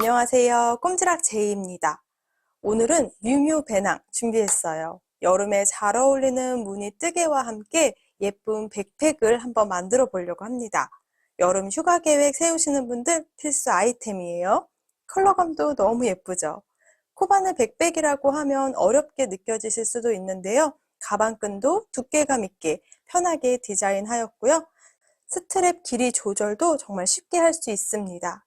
안녕하세요. 꼼지락 제이입니다. 오늘은 뮤뮤 배낭 준비했어요. 여름에 잘 어울리는 무늬 뜨개와 함께 예쁜 백팩을 한번 만들어 보려고 합니다. 여름 휴가 계획 세우시는 분들 필수 아이템이에요. 컬러감도 너무 예쁘죠? 코바늘 백백이라고 하면 어렵게 느껴지실 수도 있는데요. 가방끈도 두께감 있게 편하게 디자인하였고요. 스트랩 길이 조절도 정말 쉽게 할 수 있습니다.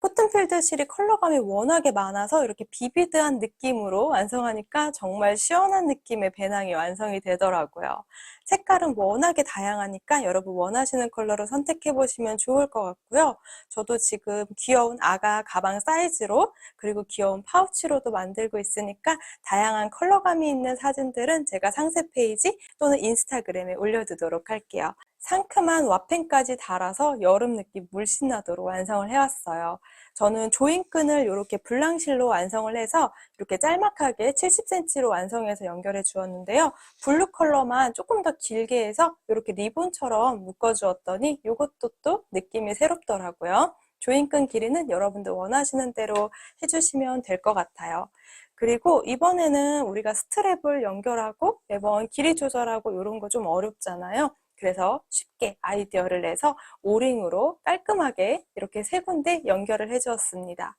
코튼필드 실이 컬러감이 워낙에 많아서 이렇게 비비드한 느낌으로 완성하니까 정말 시원한 느낌의 배낭이 완성이 되더라고요. 색깔은 워낙에 다양하니까 여러분 원하시는 컬러로 선택해 보시면 좋을 것 같고요. 저도 지금 귀여운 아가 가방 사이즈로 그리고 귀여운 파우치로도 만들고 있으니까 다양한 컬러감이 있는 사진들은 제가 상세 페이지 또는 인스타그램에 올려두도록 할게요. 상큼한 와펜까지 달아서 여름 느낌 물씬 나도록 완성을 해왔어요. 저는 조인끈을 이렇게 블랑실로 완성을 해서 이렇게 짤막하게 70cm로 완성해서 연결해 주었는데요. 블루 컬러만 조금 더 길게 해서 이렇게 리본처럼 묶어 주었더니 이것도 또 느낌이 새롭더라고요. 조인끈 길이는 여러분들 원하시는 대로 해주시면 될 것 같아요. 그리고 이번에는 우리가 스트랩을 연결하고 매번 길이 조절하고 이런 거 좀 어렵잖아요. 그래서 쉽게 아이디어를 내서 오링으로 깔끔하게 이렇게 세 군데 연결을 해 주었습니다.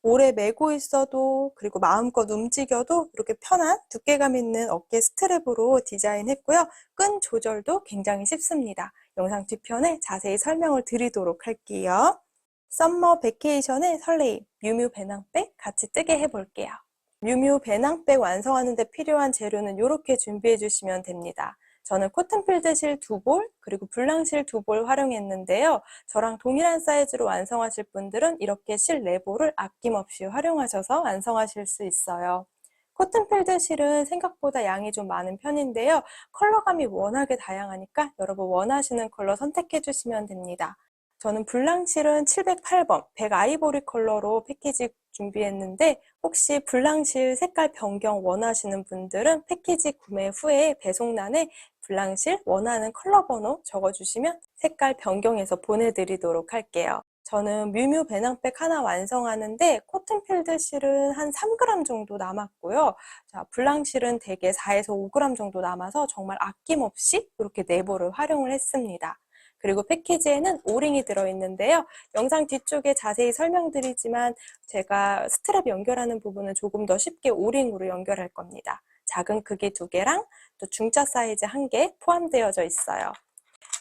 오래 메고 있어도 그리고 마음껏 움직여도 이렇게 편한 두께감 있는 어깨 스트랩으로 디자인했고요. 끈 조절도 굉장히 쉽습니다. 영상 뒤편에 자세히 설명을 드리도록 할게요. 썸머 베케이션의 설레임, 뮤뮤 배낭백 같이 뜨게 해볼게요. 뮤뮤 배낭백 완성하는 데 필요한 재료는 이렇게 준비해 주시면 됩니다. 저는 코튼필드 실 2볼 그리고 블랑실 2볼 활용했는데요. 저랑 동일한 사이즈로 완성하실 분들은 이렇게 실 4볼을 아낌없이 활용하셔서 완성하실 수 있어요. 코튼필드 실은 생각보다 양이 좀 많은 편인데요. 컬러감이 워낙에 다양하니까 여러분 원하시는 컬러 선택해 주시면 됩니다. 저는 블랑실은 708번 백 아이보리 컬러로 패키지 준비했는데 혹시 블랑실 색깔 변경 원하시는 분들은 패키지 구매 후에 배송란에 블랑실 원하는 컬러 번호 적어주시면 색깔 변경해서 보내드리도록 할게요. 저는 뮤뮤 배낭백 하나 완성하는데 코튼필드 실은 한 3g 정도 남았고요. 자, 블랑실은 대개 4에서 5g 정도 남아서 정말 아낌없이 이렇게 네모를 활용을 했습니다. 그리고 패키지에는 오링이 들어있는데요. 영상 뒤쪽에 자세히 설명드리지만 제가 스트랩 연결하는 부분은 조금 더 쉽게 오링으로 연결할 겁니다. 작은 크기 2개랑 또 중짜 사이즈 1개 포함되어져 있어요.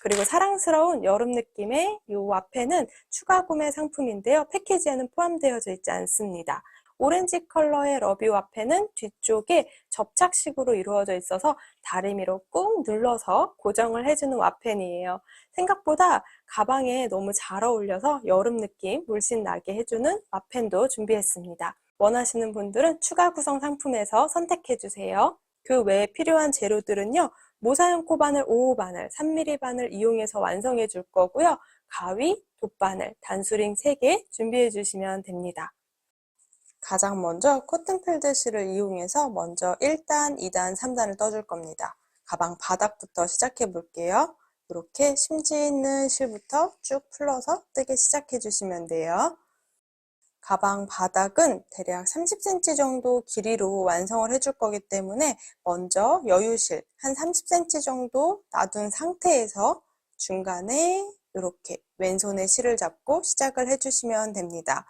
그리고 사랑스러운 여름 느낌의 이 와펜은 추가 구매 상품인데요. 패키지에는 포함되어져 있지 않습니다. 오렌지 컬러의 러비 와펜은 뒤쪽에 접착식으로 이루어져 있어서 다리미로 꾹 눌러서 고정을 해주는 와펜이에요. 생각보다 가방에 너무 잘 어울려서 여름 느낌 물씬 나게 해주는 와펜도 준비했습니다. 원하시는 분들은 추가 구성 상품에서 선택해주세요. 그 외에 필요한 재료들은요. 모사용 코바늘 5호 바늘, 3mm 바늘 이용해서 완성해 줄 거고요. 가위, 돗바늘, 단수링 3개 준비해 주시면 됩니다. 가장 먼저 코튼필드 실을 이용해서 먼저 1단, 2단, 3단을 떠줄 겁니다. 가방 바닥부터 시작해 볼게요. 이렇게 심지 있는 실부터 쭉 풀러서 뜨게 시작해 주시면 돼요. 가방 바닥은 대략 30cm 정도 길이로 완성을 해줄 거기 때문에 먼저 여유실 한 30cm 정도 놔둔 상태에서 중간에 이렇게 왼손에 실을 잡고 시작을 해주시면 됩니다.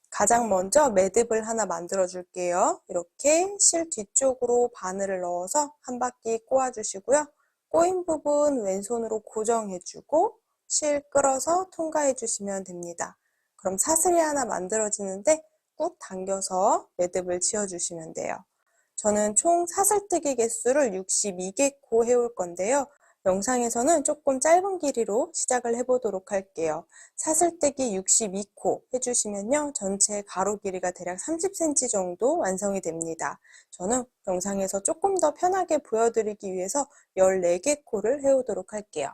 가장 먼저 매듭을 하나 만들어 줄게요. 이렇게 실 뒤쪽으로 바늘을 넣어서 한 바퀴 꼬아 주시고요. 꼬인 부분 왼손으로 고정해 주고 실 끌어서 통과해 주시면 됩니다. 그럼 사슬이 하나 만들어지는데 꾹 당겨서 매듭을 지어 주시면 돼요. 저는 총 사슬뜨기 개수를 62개코 해올 건데요. 영상에서는 조금 짧은 길이로 시작을 해보도록 할게요. 사슬뜨기 62코 해주시면요. 전체 가로 길이가 대략 30cm 정도 완성이 됩니다. 저는 영상에서 조금 더 편하게 보여드리기 위해서 14개 코를 해오도록 할게요.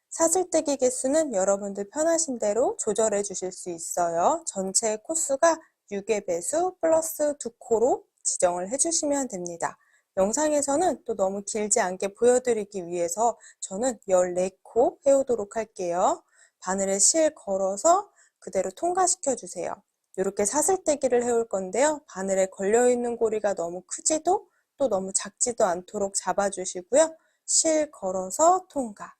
사슬뜨기 개수는 여러분들 편하신 대로 조절해 주실 수 있어요. 전체 코수가 6의 배수 플러스 2코로 지정을 해주시면 됩니다. 영상에서는 또 너무 길지 않게 보여드리기 위해서 저는 14코 해오도록 할게요. 바늘에 실 걸어서 그대로 통과시켜 주세요. 이렇게 사슬떼기를 해올 건데요. 바늘에 걸려있는 고리가 너무 크지도 또 너무 작지도 않도록 잡아주시고요. 실 걸어서 통과.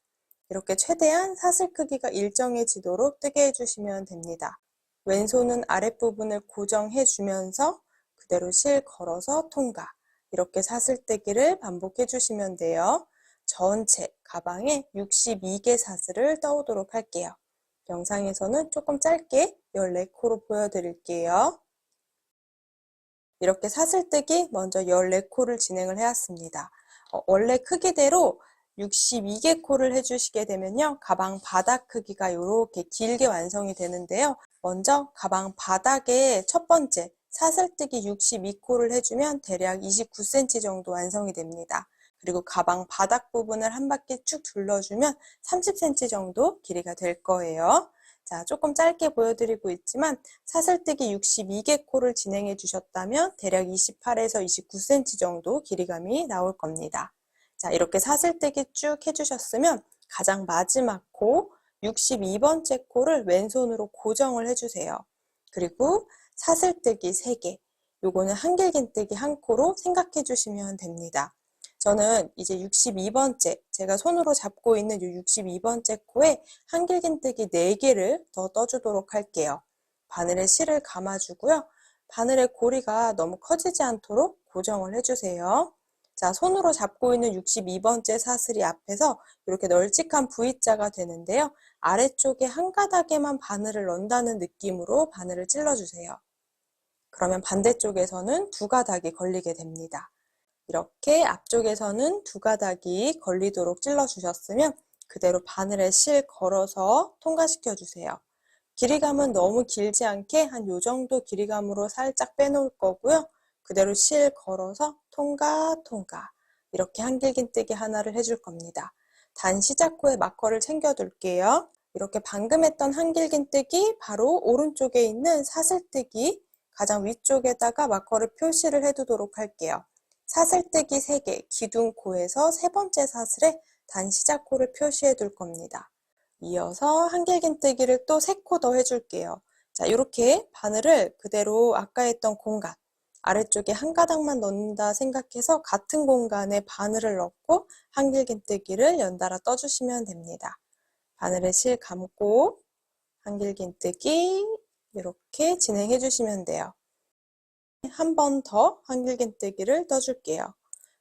이렇게 최대한 사슬 크기가 일정해지도록 뜨게 해주시면 됩니다. 왼손은 아랫부분을 고정해 주면서 그대로 실 걸어서 통과. 이렇게 사슬떼기를 반복해 주시면 돼요. 전체 가방에 62개 사슬을 떠오도록 할게요. 영상에서는 조금 짧게 14코로 보여드릴게요. 이렇게 사슬뜨기 먼저 14코를 진행을 해왔습니다. 원래 크기대로 62개 코를 해주시게 되면요. 가방 바닥 크기가 이렇게 길게 완성이 되는데요. 먼저 가방 바닥에 첫 번째 사슬뜨기 62코를 해주면 대략 29cm 정도 완성이 됩니다. 그리고 가방 바닥 부분을 한 바퀴 쭉 둘러주면 30cm 정도 길이가 될 거예요. 자, 조금 짧게 보여드리고 있지만 사슬뜨기 62개 코를 진행해 주셨다면 대략 28에서 29cm 정도 길이감이 나올 겁니다. 자, 이렇게 사슬뜨기 쭉 해주셨으면 가장 마지막 코 62번째 코를 왼손으로 고정을 해주세요. 그리고 사슬뜨기 3개, 요거는 한길긴뜨기 1코로 생각해 주시면 됩니다. 저는 이제 62번째, 제가 손으로 잡고 있는 이 62번째 코에 한길긴뜨기 4개를 더 떠주도록 할게요. 바늘에 실을 감아주고요. 바늘의 고리가 너무 커지지 않도록 고정을 해주세요. 자, 손으로 잡고 있는 62번째 사슬이 앞에서 이렇게 널찍한 V자가 되는데요. 아래쪽에 한 가닥에만 바늘을 넣는다는 느낌으로 바늘을 찔러주세요. 그러면 반대쪽에서는 2가닥이 걸리게 됩니다. 이렇게 앞쪽에서는 2가닥이 걸리도록 찔러주셨으면 그대로 바늘에 실 걸어서 통과시켜 주세요. 길이감은 너무 길지 않게 한 요 정도 길이감으로 살짝 빼놓을 거고요. 그대로 실 걸어서 통과 이렇게 한길긴뜨기 하나를 해줄 겁니다. 단 시작코에 마커를 챙겨 둘게요. 이렇게 방금 했던 한길긴뜨기 바로 오른쪽에 있는 사슬뜨기 가장 위쪽에다가 마커를 표시를 해두도록 할게요. 사슬뜨기 3개, 기둥코에서 3번째 사슬에 단 시작코를 표시해 둘 겁니다. 이어서 한길긴뜨기를 또 3코 더 해줄게요. 자, 이렇게 바늘을 그대로 아까 했던 공간, 아래쪽에 한 가닥만 넣는다 생각해서 같은 공간에 바늘을 넣고 한길긴뜨기를 연달아 떠주시면 됩니다. 바늘에 실 감고 한길긴뜨기 이렇게 진행해 주시면 돼요. 한 번 더 한길긴뜨기를 떠줄게요.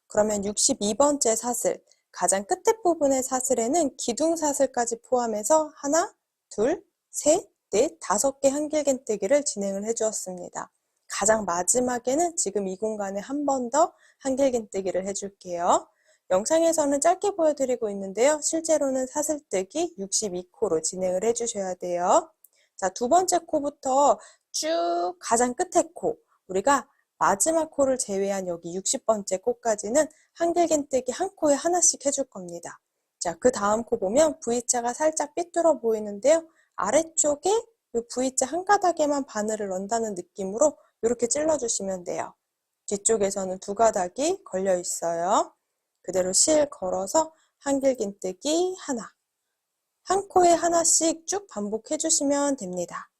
그러면 62번째 사슬, 가장 끝에 부분의 사슬에는 기둥사슬까지 포함해서 하나, 둘, 셋, 넷, 5개 한길긴뜨기를 진행을 해주었습니다. 가장 마지막에는 지금 이 공간에 한 번 더 한길긴뜨기를 해줄게요. 영상에서는 짧게 보여드리고 있는데요. 실제로는 사슬뜨기 62코로 진행을 해주셔야 돼요. 자, 2번째 코부터 쭉 가장 끝에 코, 우리가 마지막 코를 제외한 여기 60번째 코까지는 한길긴뜨기 한 코에 하나씩 해줄 겁니다. 자, 그 다음 코 보면 V자가 살짝 삐뚤어 보이는데요. 아래쪽에 이 V자 한 가닥에만 바늘을 넣는다는 느낌으로 이렇게 찔러주시면 돼요. 뒤쪽에서는 2가닥이 걸려 있어요. 그대로 실 걸어서 한길긴뜨기 하나. 한 코에 하나씩 쭉 반복해 주시면 됩니다.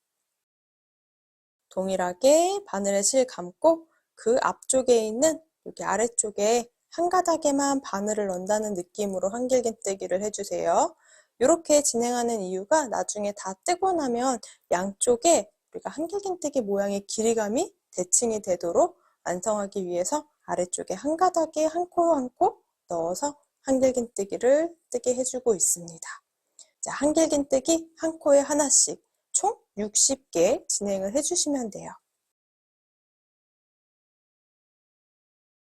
동일하게 바늘에 실 감고 그 앞쪽에 있는 여기 아래쪽에 한 가닥에만 바늘을 넣는다는 느낌으로 한길긴뜨기를 해주세요. 이렇게 진행하는 이유가 나중에 다 뜨고 나면 양쪽에 우리가 한길긴뜨기 모양의 길이감이 대칭이 되도록 완성하기 위해서 아래쪽에 한 가닥에 한 코 한 코 넣어서 한길긴뜨기를 뜨게 해주고 있습니다. 자, 한길긴뜨기 한 코에 하나씩 총 60개 진행을 해주시면 돼요.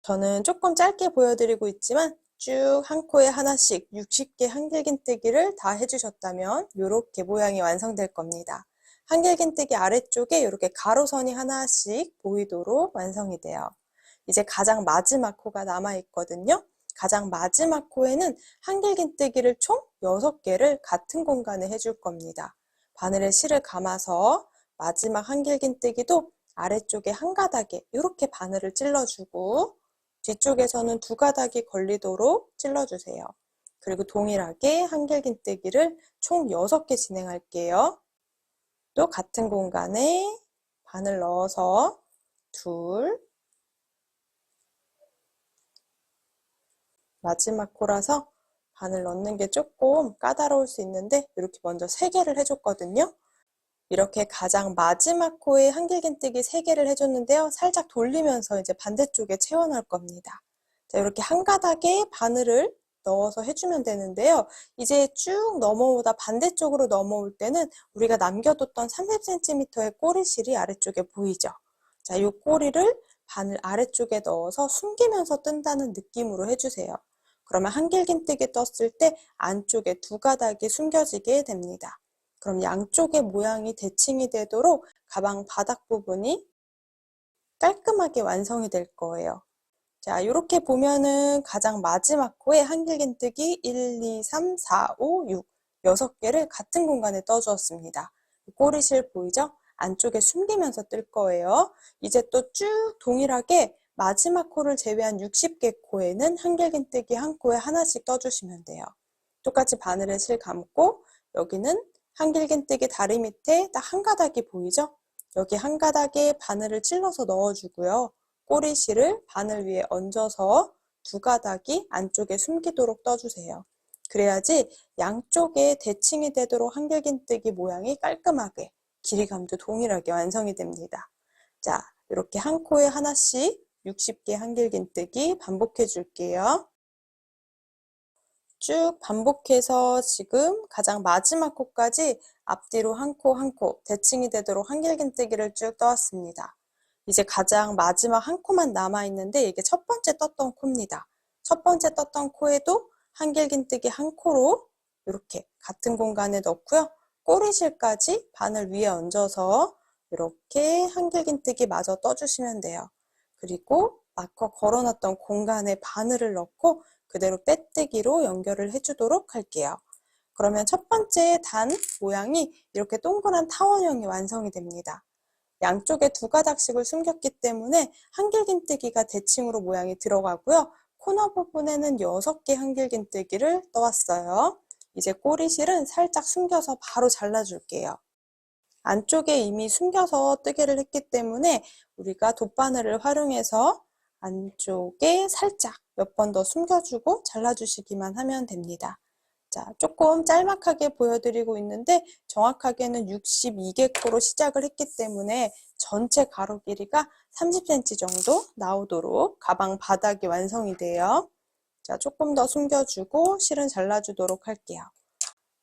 저는 조금 짧게 보여드리고 있지만 쭉 한 코에 하나씩 60개 한길긴뜨기를 다 해주셨다면 이렇게 모양이 완성될 겁니다. 한길긴뜨기 아래쪽에 이렇게 가로선이 하나씩 보이도록 완성이 돼요. 이제 가장 마지막 코가 남아있거든요. 가장 마지막 코에는 한길긴뜨기를 총 6개를 같은 공간에 해줄 겁니다. 바늘에 실을 감아서 마지막 한길긴뜨기도 아래쪽에 한 가닥에 이렇게 바늘을 찔러주고 뒤쪽에서는 2가닥이 걸리도록 찔러주세요. 그리고 동일하게 한길긴뜨기를 총 6개 진행할게요. 또 같은 공간에 바늘 넣어서 둘, 마지막 코라서 바늘 넣는 게 조금 까다로울 수 있는데 이렇게 먼저 3개를 해줬거든요. 이렇게 가장 마지막 코에 한길긴뜨기 3개를 해줬는데요. 살짝 돌리면서 이제 반대쪽에 채워넣을 겁니다. 자, 이렇게 한 가닥에 바늘을 넣어서 해주면 되는데요. 이제 쭉 넘어오다 반대쪽으로 넘어올 때는 우리가 남겨뒀던 30cm의 꼬리실이 아래쪽에 보이죠? 자, 이 꼬리를 바늘 아래쪽에 넣어서 숨기면서 뜬다는 느낌으로 해주세요. 그러면 한길긴뜨기 떴을 때 안쪽에 2가닥이 숨겨지게 됩니다. 그럼 양쪽의 모양이 대칭이 되도록 가방 바닥 부분이 깔끔하게 완성이 될 거예요. 자, 이렇게 보면은 가장 마지막 코에 한길긴뜨기 1, 2, 3, 4, 5, 6 6개를 같은 공간에 떠주었습니다. 꼬리실 보이죠? 안쪽에 숨기면서 뜰 거예요. 이제 또 쭉 동일하게 마지막 코를 제외한 60개 코에는 한길긴뜨기 한 코에 하나씩 떠주시면 돼요. 똑같이 바늘에 실 감고 여기는 한길긴뜨기 다리 밑에 딱 한 가닥이 보이죠? 여기 한 가닥에 바늘을 찔러서 넣어주고요. 꼬리실을 바늘 위에 얹어서 2가닥이 안쪽에 숨기도록 떠주세요. 그래야지 양쪽에 대칭이 되도록 한길긴뜨기 모양이 깔끔하게 길이감도 동일하게 완성이 됩니다. 자, 이렇게 한 코에 하나씩 60개 한길긴뜨기 반복해 줄게요. 쭉 반복해서 지금 가장 마지막 코까지 앞뒤로 한 코 한 코 대칭이 되도록 한길긴뜨기를 쭉 떠왔습니다. 이제 가장 마지막 한 코만 남아있는데 이게 첫 번째 떴던 코입니다. 첫 번째 떴던 코에도 한길긴뜨기 한 코로 이렇게 같은 공간에 넣고요. 꼬리실까지 바늘 위에 얹어서 이렇게 한길긴뜨기 마저 떠주시면 돼요. 그리고 마커 걸어놨던 공간에 바늘을 넣고 그대로 빼뜨기로 연결을 해주도록 할게요. 그러면 첫 번째 단 모양이 이렇게 동그란 타원형이 완성이 됩니다. 양쪽에 2가닥씩을 숨겼기 때문에 한길긴뜨기가 대칭으로 모양이 들어가고요. 코너 부분에는 6개 한길긴뜨기를 떠왔어요. 이제 꼬리실은 살짝 숨겨서 바로 잘라줄게요. 안쪽에 이미 숨겨서 뜨개를 했기 때문에 우리가 돗바늘을 활용해서 안쪽에 살짝 몇 번 더 숨겨주고 잘라주시기만 하면 됩니다. 자, 조금 짤막하게 보여드리고 있는데 정확하게는 62개 코로 시작을 했기 때문에 전체 가로 길이가 30cm 정도 나오도록 가방 바닥이 완성이 돼요. 자, 조금 더 숨겨주고 실은 잘라주도록 할게요.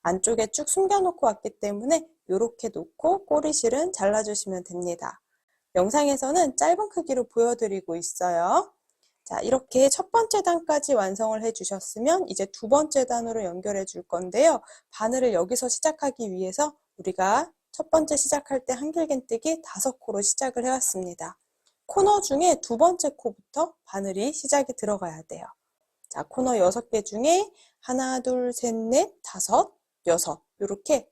안쪽에 쭉 숨겨놓고 왔기 때문에 이렇게 놓고 꼬리실은 잘라주시면 됩니다. 영상에서는 짧은 크기로 보여드리고 있어요. 자, 이렇게 첫 번째 단까지 완성을 해주셨으면 이제 두 번째 단으로 연결해 줄 건데요. 바늘을 여기서 시작하기 위해서 우리가 첫 번째 시작할 때 한길긴뜨기 5코로 시작을 해왔습니다. 코너 중에 두 번째 코부터 바늘이 시작이 들어가야 돼요. 자, 코너 6개 중에 하나, 둘, 셋, 넷, 다섯, 여섯 이렇게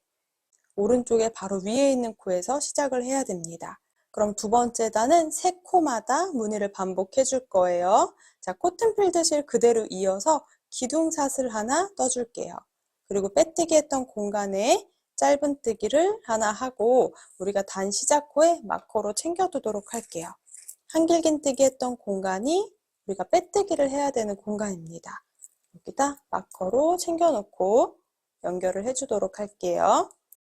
오른쪽에 바로 위에 있는 코에서 시작을 해야 됩니다. 그럼 두 번째 단은 3코마다 무늬를 반복해 줄 거예요. 자, 코튼필드 실 그대로 이어서 기둥사슬 하나 떠줄게요. 그리고 빼뜨기 했던 공간에 짧은뜨기를 하나 하고 우리가 단 시작코에 마커로 챙겨두도록 할게요. 한길긴뜨기 했던 공간이 우리가 빼뜨기를 해야 되는 공간입니다. 여기다 마커로 챙겨놓고 연결을 해주도록 할게요.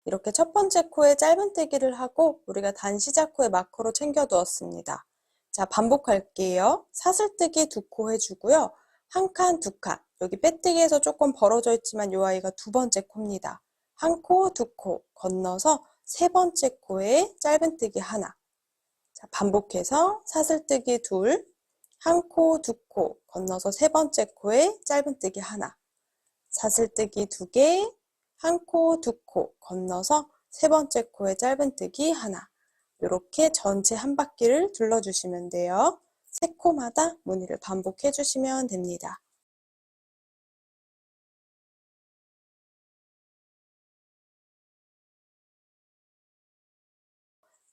이렇게 첫 번째 코에 짧은뜨기를 하고 우리가 단 시작 코에 마커로 챙겨두었습니다. 자, 반복할게요. 사슬뜨기 2코 해주고요. 한 칸, 2칸. 여기 빼뜨기에서 조금 벌어져 있지만 이 아이가 두 번째 코입니다. 한 코, 2코 건너서 세 번째 코에 짧은뜨기 하나. 자, 반복해서 사슬뜨기 2, 한 코, 2코 건너서 세 번째 코에 짧은뜨기 하나. 사슬뜨기 2개, 한 코, 2코 건너서 세 번째 코에 짧은뜨기 하나. 이렇게 전체 한 바퀴를 둘러주시면 돼요. 3코마다 무늬를 반복해 주시면 됩니다.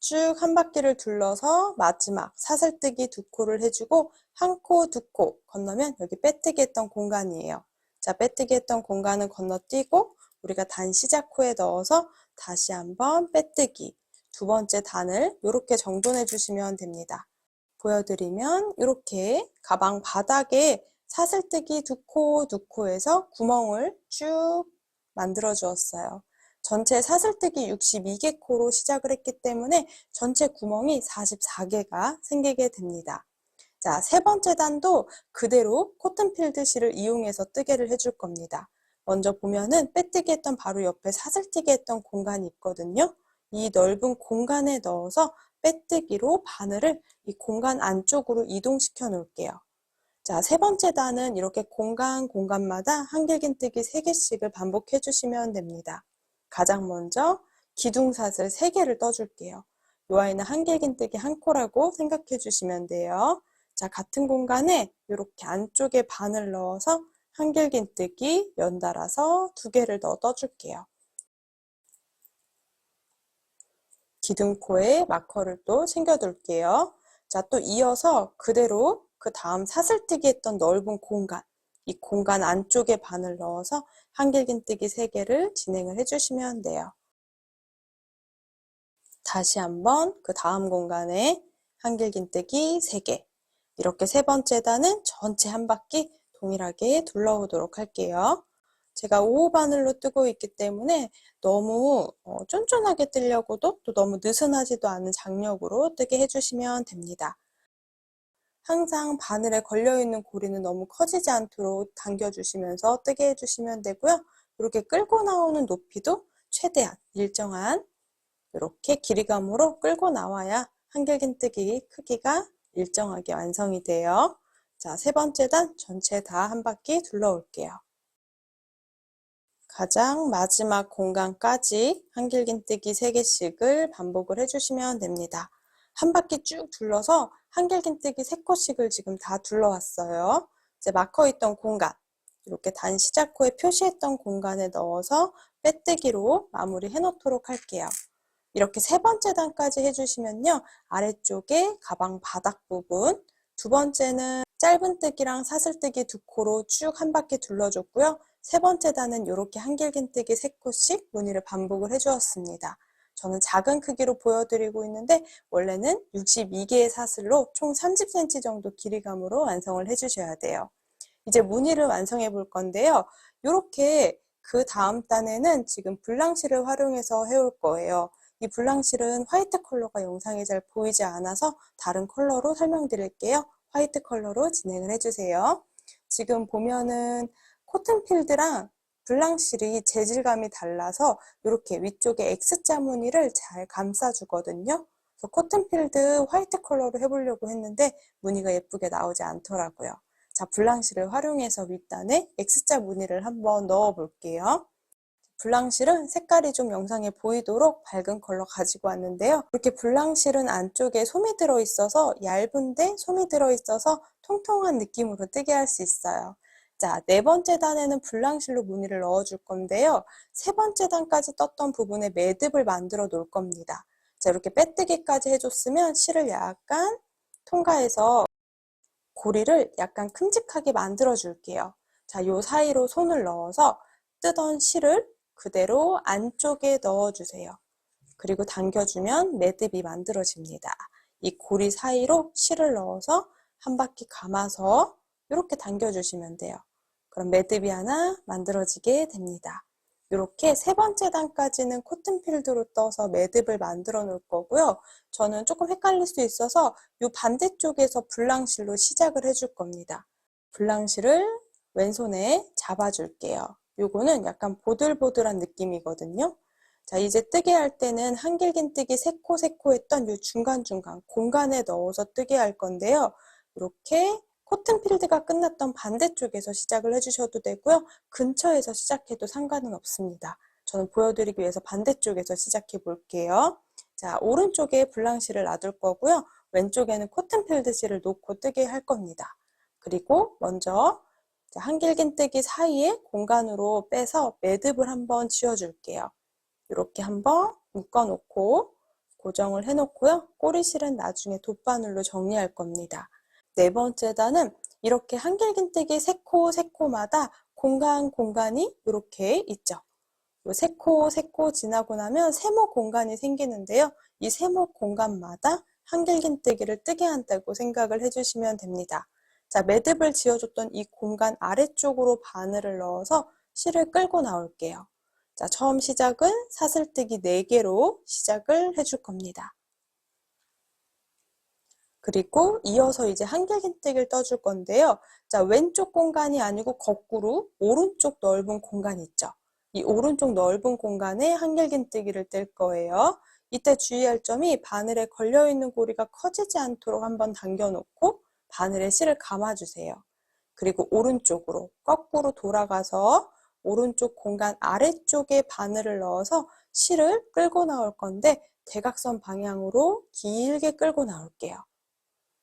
쭉 한 바퀴를 둘러서 마지막 사슬뜨기 2코를 해주고 한 코, 2코 건너면 여기 빼뜨기 했던 공간이에요. 자, 빼뜨기 했던 공간은 건너뛰고 우리가 단 시작호에 넣어서 다시 한번 빼뜨기. 두 번째 단을 이렇게 정돈해 주시면 됩니다. 보여드리면 이렇게 가방 바닥에 사슬뜨기 두 코 해서 구멍을 쭉 만들어 주었어요. 전체 사슬뜨기 62개 코로 시작을 했기 때문에 전체 구멍이 44개가 생기게 됩니다. 자, 세 번째 단도 그대로 코튼필드 실을 이용해서 뜨개를 해줄 겁니다. 먼저 보면은 빼뜨기 했던 바로 옆에 사슬뜨기 했던 공간이 있거든요. 이 넓은 공간에 넣어서 빼뜨기로 바늘을 이 공간 안쪽으로 이동시켜 놓을게요. 자, 세 번째 단은 이렇게 공간마다 한길긴뜨기 3개씩을 반복해 주시면 됩니다. 가장 먼저 기둥사슬 3개를 떠줄게요. 이 아이는 한길긴뜨기 1코라고 생각해 주시면 돼요. 자, 같은 공간에 이렇게 안쪽에 바늘 넣어서 한길긴뜨기 연달아서 2개를 더 떠줄게요. 기둥코에 마커를 또 챙겨둘게요. 자, 또 이어서 그대로 그 다음 사슬뜨기 했던 넓은 공간, 이 공간 안쪽에 바늘 넣어서 한길긴뜨기 3개를 진행을 해주시면 돼요. 다시 한번 그 다음 공간에 한길긴뜨기 3개. 이렇게 세 번째 단은 전체 한 바퀴 동일하게 둘러오도록 할게요. 제가 5호 바늘로 뜨고 있기 때문에 너무 쫀쫀하게 뜨려고도 또 너무 느슨하지도 않은 장력으로 뜨게 해주시면 됩니다. 항상 바늘에 걸려있는 고리는 너무 커지지 않도록 당겨주시면서 뜨게 해주시면 되고요. 이렇게 끌고 나오는 높이도 최대한 일정한 이렇게 길이감으로 끌고 나와야 한길긴뜨기 크기가 일정하게 완성이 돼요. 자, 세 번째 단 전체 다 한 바퀴 둘러올게요. 가장 마지막 공간까지 한길긴뜨기 3개씩을 반복을 해주시면 됩니다. 한 바퀴 쭉 둘러서 한길긴뜨기 3코씩을 지금 다 둘러왔어요. 이제 마커 있던 공간, 이렇게 단 시작호에 표시했던 공간에 넣어서 빼뜨기로 마무리해 놓도록 할게요. 이렇게 세 번째 단까지 해주시면요. 아래쪽에 가방 바닥 부분, 두 번째는 짧은뜨기랑 사슬뜨기 2코로 쭉 한 바퀴 둘러줬고요. 세 번째 단은 이렇게 한길긴뜨기 3코씩 무늬를 반복을 해주었습니다. 저는 작은 크기로 보여드리고 있는데 원래는 62개의 사슬로 총 30cm 정도 길이감으로 완성을 해주셔야 돼요. 이제 무늬를 완성해 볼 건데요. 이렇게 그 다음 단에는 지금 블랑시를 활용해서 해올 거예요. 이 블랑실은 화이트 컬러가 영상에 잘 보이지 않아서 다른 컬러로 설명드릴게요. 화이트 컬러로 진행을 해주세요. 지금 보면은 코튼필드랑 블랑실이 재질감이 달라서 이렇게 위쪽에 X자 무늬를 잘 감싸주거든요. 그래서 코튼필드 화이트 컬러로 해보려고 했는데 무늬가 예쁘게 나오지 않더라고요. 자, 블랑실을 활용해서 윗단에 X자 무늬를 한번 넣어 볼게요. 블랑실은 색깔이 좀 영상에 보이도록 밝은 컬러 가지고 왔는데요. 이렇게 블랑실은 안쪽에 솜이 들어있어서 얇은데 솜이 들어있어서 통통한 느낌으로 뜨게 할 수 있어요. 자, 네 번째 단에는 블랑실로 무늬를 넣어줄 건데요. 세 번째 단까지 떴던 부분에 매듭을 만들어 놓을 겁니다. 자, 이렇게 빼뜨기까지 해줬으면 실을 약간 통과해서 고리를 약간 큼직하게 만들어 줄게요. 자, 요 사이로 손을 넣어서 뜨던 실을 그대로 안쪽에 넣어주세요. 그리고 당겨주면 매듭이 만들어집니다. 이 고리 사이로 실을 넣어서 한 바퀴 감아서 이렇게 당겨주시면 돼요. 그럼 매듭이 하나 만들어지게 됩니다. 이렇게 세 번째 단까지는 코튼필드로 떠서 매듭을 만들어 놓을 거고요. 저는 조금 헷갈릴 수 있어서 이 반대쪽에서 블랑실로 시작을 해줄 겁니다. 블랑실을 왼손에 잡아줄게요. 요거는 약간 보들보들한 느낌이거든요. 자, 이제 뜨게 할 때는 한길긴뜨기 3코 했던 이 중간중간 공간에 넣어서 뜨게 할 건데요. 이렇게 코튼필드가 끝났던 반대쪽에서 시작을 해주셔도 되고요. 근처에서 시작해도 상관은 없습니다. 저는 보여드리기 위해서 반대쪽에서 시작해 볼게요. 자, 오른쪽에 블랑실을 놔둘 거고요. 왼쪽에는 코튼필드 실을 놓고 뜨게 할 겁니다. 그리고 먼저 한길긴뜨기 사이에 공간으로 빼서 매듭을 한번 지어줄게요. 이렇게 한번 묶어놓고 고정을 해놓고요. 꼬리실은 나중에 돗바늘로 정리할 겁니다. 네 번째 단은 이렇게 한길긴뜨기 3코마다 공간이 이렇게 있죠. 세 코 지나고 나면 세모 공간이 생기는데요. 이 세모 공간마다 한길긴뜨기를 뜨게 한다고 생각을 해주시면 됩니다. 자, 매듭을 지어줬던 이 공간 아래쪽으로 바늘을 넣어서 실을 끌고 나올게요. 자, 처음 시작은 사슬뜨기 4개로 시작을 해줄 겁니다. 그리고 이어서 이제 한길긴뜨기를 떠줄 건데요. 자, 왼쪽 공간이 아니고 거꾸로 오른쪽 넓은 공간 있죠. 이 오른쪽 넓은 공간에 한길긴뜨기를 뜰 거예요. 이때 주의할 점이 바늘에 걸려있는 고리가 커지지 않도록 한번 당겨놓고 바늘에 실을 감아주세요. 그리고 오른쪽으로 거꾸로 돌아가서 오른쪽 공간 아래쪽에 바늘을 넣어서 실을 끌고 나올 건데 대각선 방향으로 길게 끌고 나올게요.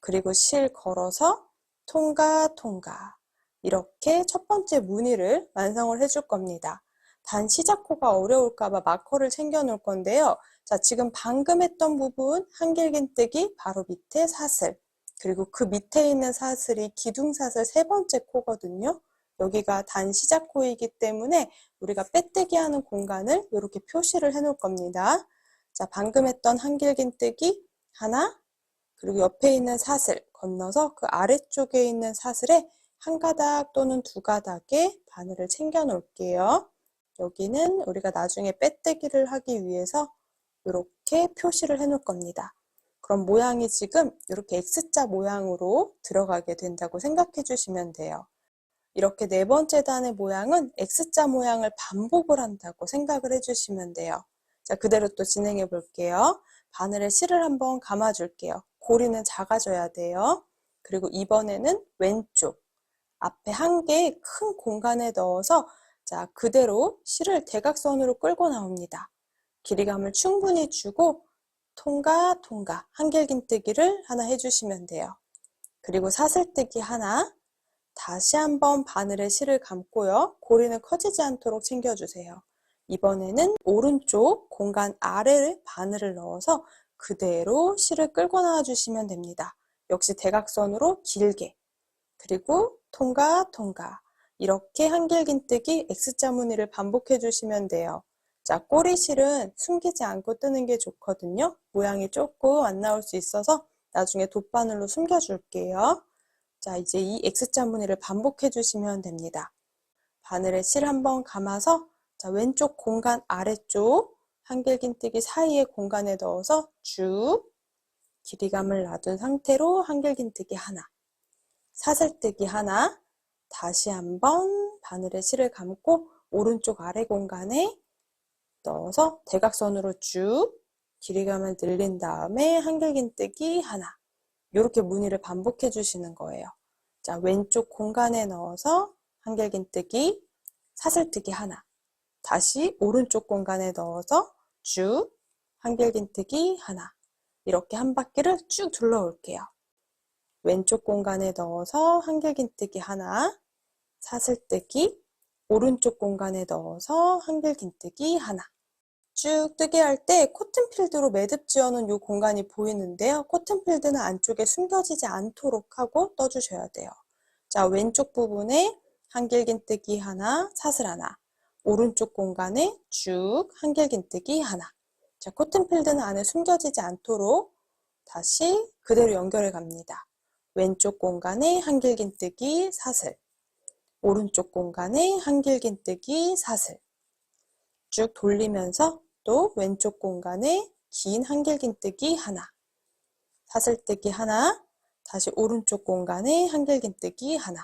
그리고 실 걸어서 통과 통과 이렇게 첫 번째 무늬를 완성을 해줄 겁니다. 단 시작호가 어려울까봐 마커를 챙겨 놓을 건데요. 자, 지금 방금 했던 부분 한길긴뜨기 바로 밑에 사슬, 그리고 그 밑에 있는 사슬이 기둥사슬 3번째 코거든요. 여기가 단 시작호이기 때문에 우리가 빼뜨기 하는 공간을 이렇게 표시를 해 놓을 겁니다. 자, 방금 했던 한길긴뜨기 하나, 그리고 옆에 있는 사슬 건너서 그 아래쪽에 있는 사슬에 한 가닥 또는 2가닥의 바늘을 챙겨 놓을게요. 여기는 우리가 나중에 빼뜨기를 하기 위해서 이렇게 표시를 해 놓을 겁니다. 그럼 모양이 지금 이렇게 X자 모양으로 들어가게 된다고 생각해 주시면 돼요. 이렇게 4번째 단의 모양은 X자 모양을 반복을 한다고 생각을 해주시면 돼요. 자, 그대로 또 진행해 볼게요. 바늘에 실을 한번 감아 줄게요. 고리는 작아져야 돼요. 그리고 이번에는 왼쪽 앞에 한 개의 큰 공간에 넣어서 자, 그대로 실을 대각선으로 끌고 나옵니다. 길이감을 충분히 주고 통과 통과 한길긴뜨기를 하나 해주시면 돼요. 그리고 사슬뜨기 하나, 다시 한번 바늘에 실을 감고요. 고리는 커지지 않도록 챙겨주세요. 이번에는 오른쪽 공간 아래를 바늘을 넣어서 그대로 실을 끌고 나와 주시면 됩니다. 역시 대각선으로 길게. 그리고 통과 통과 이렇게 한길긴뜨기 X자 무늬를 반복해 주시면 돼요. 자, 꼬리실은 숨기지 않고 뜨는 게 좋거든요. 모양이 조금 안 나올 수 있어서 나중에 돗바늘로 숨겨줄게요. 자, 이제 이 X자 무늬를 반복해 주시면 됩니다. 바늘에 실 한번 감아서 자, 왼쪽 공간 아래쪽 한길긴뜨기 사이의 공간에 넣어서 쭉 길이감을 놔둔 상태로 한길긴뜨기 하나, 사슬뜨기 하나, 다시 한번 바늘에 실을 감고 오른쪽 아래 공간에 넣어서 대각선으로 쭉 길이감을 늘린 다음에 한길긴뜨기 하나, 이렇게 무늬를 반복해 주시는 거예요. 자, 왼쪽 공간에 넣어서 한길긴뜨기, 사슬뜨기 하나, 다시 오른쪽 공간에 넣어서 쭉 한길긴뜨기 하나, 이렇게 한 바퀴를 쭉 둘러올게요. 왼쪽 공간에 넣어서 한길긴뜨기 하나, 사슬뜨기, 오른쪽 공간에 넣어서 한길긴뜨기 하나. 쭉 뜨게 할 때 코튼필드로 매듭 지어놓은 이 공간이 보이는데요. 코튼필드는 안쪽에 숨겨지지 않도록 하고 떠주셔야 돼요. 자, 왼쪽 부분에 한길긴뜨기 하나, 사슬 하나, 오른쪽 공간에 쭉 한길긴뜨기 하나. 자, 코튼필드는 안에 숨겨지지 않도록 다시 그대로 연결해 갑니다. 왼쪽 공간에 한길긴뜨기 사슬, 오른쪽 공간에 한길긴뜨기 사슬. 쭉 돌리면서 또 왼쪽 공간에 긴 한길긴뜨기 하나, 사슬뜨기 하나, 다시 오른쪽 공간에 한길긴뜨기 하나.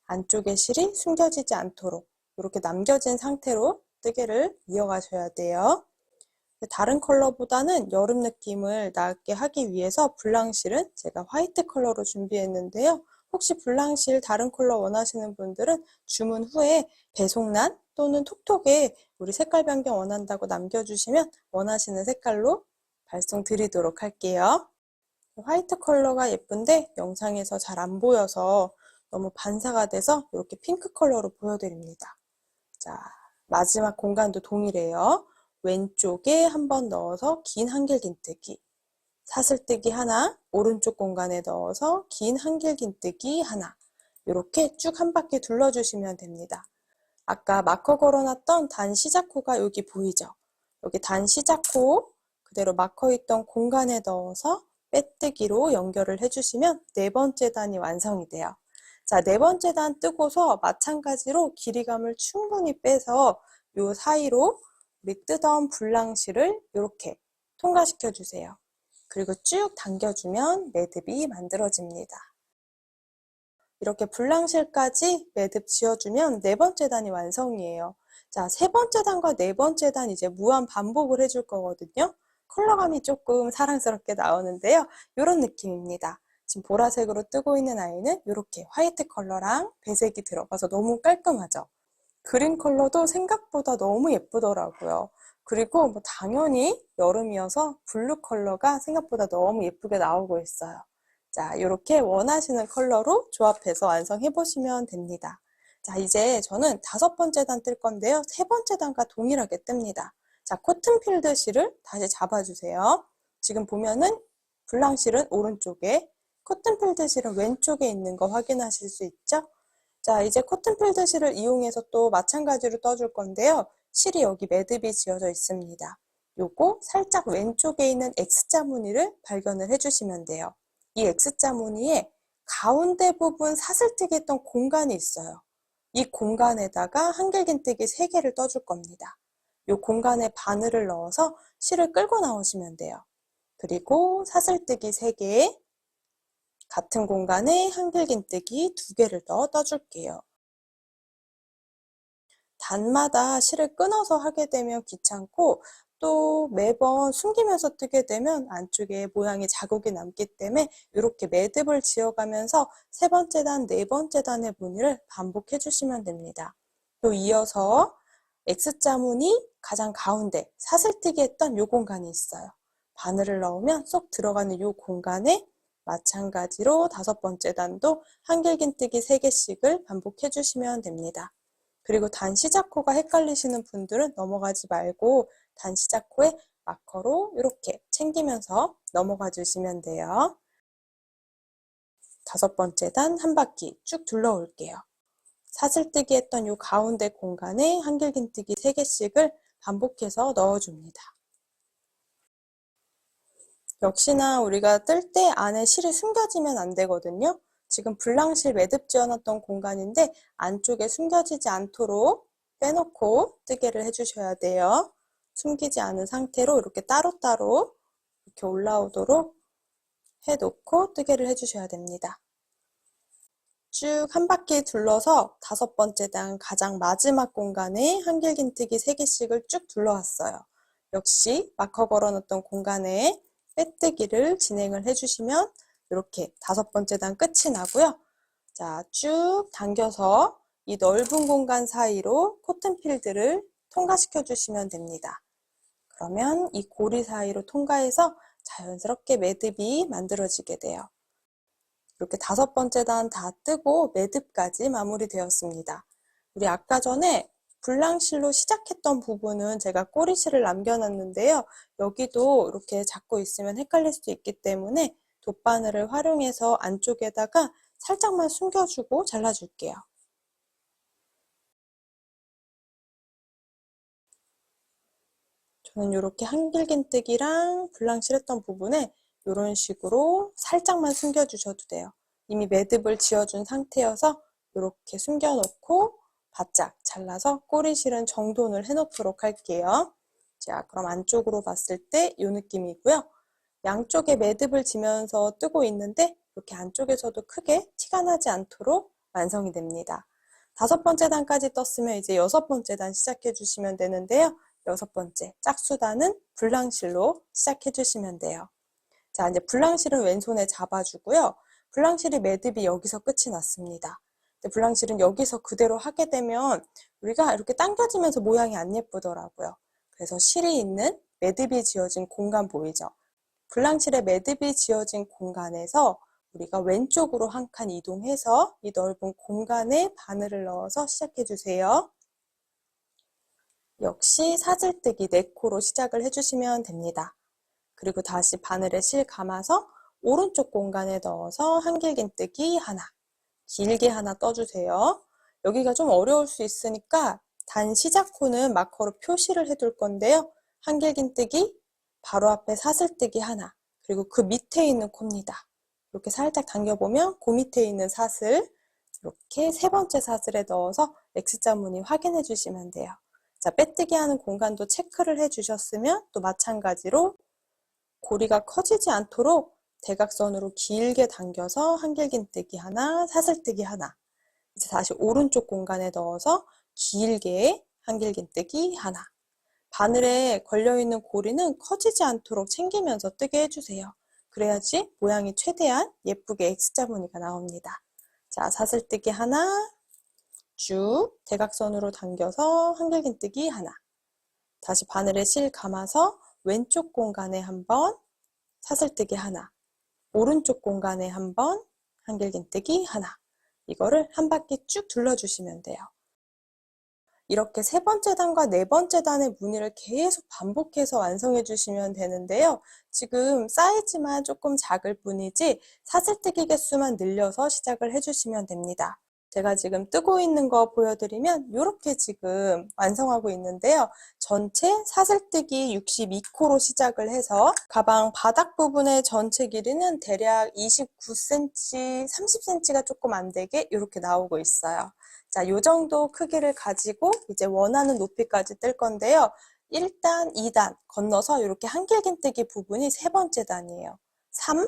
안쪽에 실이 숨겨지지 않도록 이렇게 남겨진 상태로 뜨개를 이어가셔야 돼요. 다른 컬러보다는 여름 느낌을 나게 하기 위해서 블랑실은 제가 화이트 컬러로 준비했는데요. 혹시 블랑실 다른 컬러 원하시는 분들은 주문 후에 배송란 또는 톡톡에 우리 색깔 변경 원한다고 남겨주시면 원하시는 색깔로 발송 드리도록 할게요. 화이트 컬러가 예쁜데 영상에서 잘 안 보여서 너무 반사가 돼서 이렇게 핑크 컬러로 보여드립니다. 자, 마지막 공간도 동일해요. 왼쪽에 한번 넣어서 긴 한길긴뜨기, 사슬뜨기 하나, 오른쪽 공간에 넣어서 긴 한길긴뜨기 하나, 이렇게 쭉 한 바퀴 둘러주시면 됩니다. 아까 마커 걸어놨던 단 시작코가 여기 보이죠? 여기 단 시작코 그대로 마커 있던 공간에 넣어서 빼뜨기로 연결을 해주시면 네 번째 단이 완성이 돼요. 자, 네 번째 단 뜨고서 마찬가지로 길이감을 충분히 빼서 요 사이로 우리 뜨던 불랑실을 이렇게 통과시켜 주세요. 그리고 쭉 당겨주면 매듭이 만들어집니다. 이렇게 불랑실까지 매듭 지어주면 네 번째 단이 완성이에요. 자, 세 번째 단과 네 번째 단 이제 무한 반복을 해줄 거거든요. 컬러감이 조금 사랑스럽게 나오는데요. 이런 느낌입니다. 지금 보라색으로 뜨고 있는 아이는 이렇게 화이트 컬러랑 배색이 들어가서 너무 깔끔하죠. 그린 컬러도 생각보다 너무 예쁘더라고요. 그리고 뭐 당연히 여름이어서 블루 컬러가 생각보다 너무 예쁘게 나오고 있어요. 자, 이렇게 원하시는 컬러로 조합해서 완성해 보시면 됩니다. 자, 이제 저는 다섯 번째 단 뜰 건데요. 세 번째 단과 동일하게 뜹니다. 자, 코튼 필드 실을 다시 잡아주세요. 지금 보면은 블랑실은 오른쪽에, 코튼 필드 실은 왼쪽에 있는 거 확인하실 수 있죠? 자, 이제 코튼 필드 실을 이용해서 또 마찬가지로 떠줄 건데요. 실이 여기 매듭이 지어져 있습니다. 요거 살짝 왼쪽에 있는 X자 무늬를 발견을 해주시면 돼요. 이 X자 무늬에 가운데 부분 사슬뜨기 했던 공간이 있어요. 이 공간에다가 한길긴뜨기 3개를 떠줄 겁니다. 이 공간에 바늘을 넣어서 실을 끌고 나오시면 돼요. 그리고 사슬뜨기 3개, 같은 공간에 한길긴뜨기 2개를 더 떠줄게요. 단마다 실을 끊어서 하게 되면 귀찮고 또 매번 숨기면서 뜨게 되면 안쪽에 모양이 자국이 남기 때문에 이렇게 매듭을 지어가면서 세 번째 단, 네 번째 단의 무늬를 반복해 주시면 됩니다. 또 이어서 X자 무늬 가장 가운데 사슬뜨기 했던 이 공간이 있어요. 바늘을 넣으면 쏙 들어가는 이 공간에 마찬가지로 다섯 번째 단도 한길긴뜨기 3개씩을 반복해 주시면 됩니다. 그리고 단 시작코가 헷갈리시는 분들은 넘어가지 말고 단 시작코에 마커로 이렇게 챙기면서 넘어가 주시면 돼요. 다섯 번째 단 한 바퀴 쭉 둘러올게요. 사슬뜨기 했던 이 가운데 공간에 한길긴뜨기 3개씩을 반복해서 넣어줍니다. 역시나 우리가 뜰 때 안에 실이 숨겨지면 안 되거든요. 지금 불랑실 매듭 지어놨던 공간인데 안쪽에 숨겨지지 않도록 빼놓고 뜨개를 해주셔야 돼요. 숨기지 않은 상태로 이렇게 따로따로 이렇게 올라오도록 해놓고 뜨개를 해주셔야 됩니다. 쭉 한 바퀴 둘러서 다섯 번째 단 가장 마지막 공간에 한길긴뜨기 3개씩을 쭉 둘러왔어요. 역시 마커 걸어놓던 공간에 빼뜨기를 진행을 해주시면 이렇게 다섯 번째 단 끝이 나고요. 자, 쭉 당겨서 이 넓은 공간 사이로 코튼 필드를 통과시켜 주시면 됩니다. 그러면 이 고리 사이로 통과해서 자연스럽게 매듭이 만들어지게 돼요. 이렇게 다섯 번째 단 다 뜨고 매듭까지 마무리되었습니다. 우리 아까 전에 불랑실로 시작했던 부분은 제가 꼬리실을 남겨놨는데요. 여기도 이렇게 잡고 있으면 헷갈릴 수도 있기 때문에 돗바늘을 활용해서 안쪽에다가 살짝만 숨겨주고 잘라줄게요. 저는 이렇게 한길긴뜨기랑 불랑실 했던 부분에 이런 식으로 살짝만 숨겨주셔도 돼요. 이미 매듭을 지어준 상태여서 이렇게 숨겨놓고 바짝 잘라서 꼬리실은 정돈을 해놓도록 할게요. 자, 그럼 안쪽으로 봤을 때 이 느낌이고요. 양쪽에 매듭을 지면서 뜨고 있는데 이렇게 안쪽에서도 크게 티가 나지 않도록 완성이 됩니다. 다섯 번째 단까지 떴으면 이제 여섯 번째 단 시작해 주시면 되는데요. 여섯 번째 짝수단은 불랑실로 시작해 주시면 돼요. 자, 이제 불랑실은 왼손에 잡아주고요. 불랑실이 매듭이 여기서 끝이 났습니다. 근데 불랑실은 여기서 그대로 하게 되면 우리가 이렇게 당겨지면서 모양이 안 예쁘더라고요. 그래서 실이 있는 매듭이 지어진 공간 보이죠? 불랑실에 매듭이 지어진 공간에서 우리가 왼쪽으로 한 칸 이동해서 이 넓은 공간에 바늘을 넣어서 시작해 주세요. 역시 사슬뜨기 4코로 시작을 해주시면 됩니다. 그리고 다시 바늘에 실 감아서 오른쪽 공간에 넣어서 한길긴뜨기 하나, 길게 하나 떠주세요. 여기가 좀 어려울 수 있으니까 단 시작 코는 마커로 표시를 해둘 건데요. 한길긴뜨기, 바로 앞에 사슬뜨기 하나, 그리고 그 밑에 있는 코입니다. 이렇게 살짝 당겨보면 그 밑에 있는 사슬, 이렇게 세 번째 사슬에 넣어서 X자 무늬 확인해 주시면 돼요. 자, 빼뜨기 하는 공간도 체크를 해 주셨으면 또 마찬가지로 고리가 커지지 않도록 대각선으로 길게 당겨서 한길긴뜨기 하나, 사슬뜨기 하나. 이제 다시 오른쪽 공간에 넣어서 길게 한길긴뜨기 하나. 바늘에 걸려있는 고리는 커지지 않도록 챙기면서 뜨게 해주세요. 그래야지 모양이 최대한 예쁘게 X자 무늬가 나옵니다. 자, 사슬뜨기 하나, 쭉 대각선으로 당겨서 한길긴뜨기 하나. 다시 바늘에 실 감아서 왼쪽 공간에 한번 사슬뜨기 하나, 오른쪽 공간에 한번 한길긴뜨기 하나. 이거를 한 바퀴 쭉 둘러주시면 돼요. 이렇게 세 번째 단과 네 번째 단의 무늬를 계속 반복해서 완성해 주시면 되는데요. 지금 사이즈만 조금 작을 뿐이지 사슬뜨기 개수만 늘려서 시작을 해주시면 됩니다. 제가 지금 뜨고 있는 거 보여드리면 이렇게 지금 완성하고 있는데요. 전체 사슬뜨기 62코로 시작을 해서 가방 바닥 부분의 전체 길이는 대략 29cm, 30cm가 조금 안 되게 이렇게 나오고 있어요. 자, 요 정도 크기를 가지고 이제 원하는 높이까지 뜰 건데요. 1단, 2단 건너서 이렇게 한길긴뜨기 부분이 세 번째 단이에요. 3,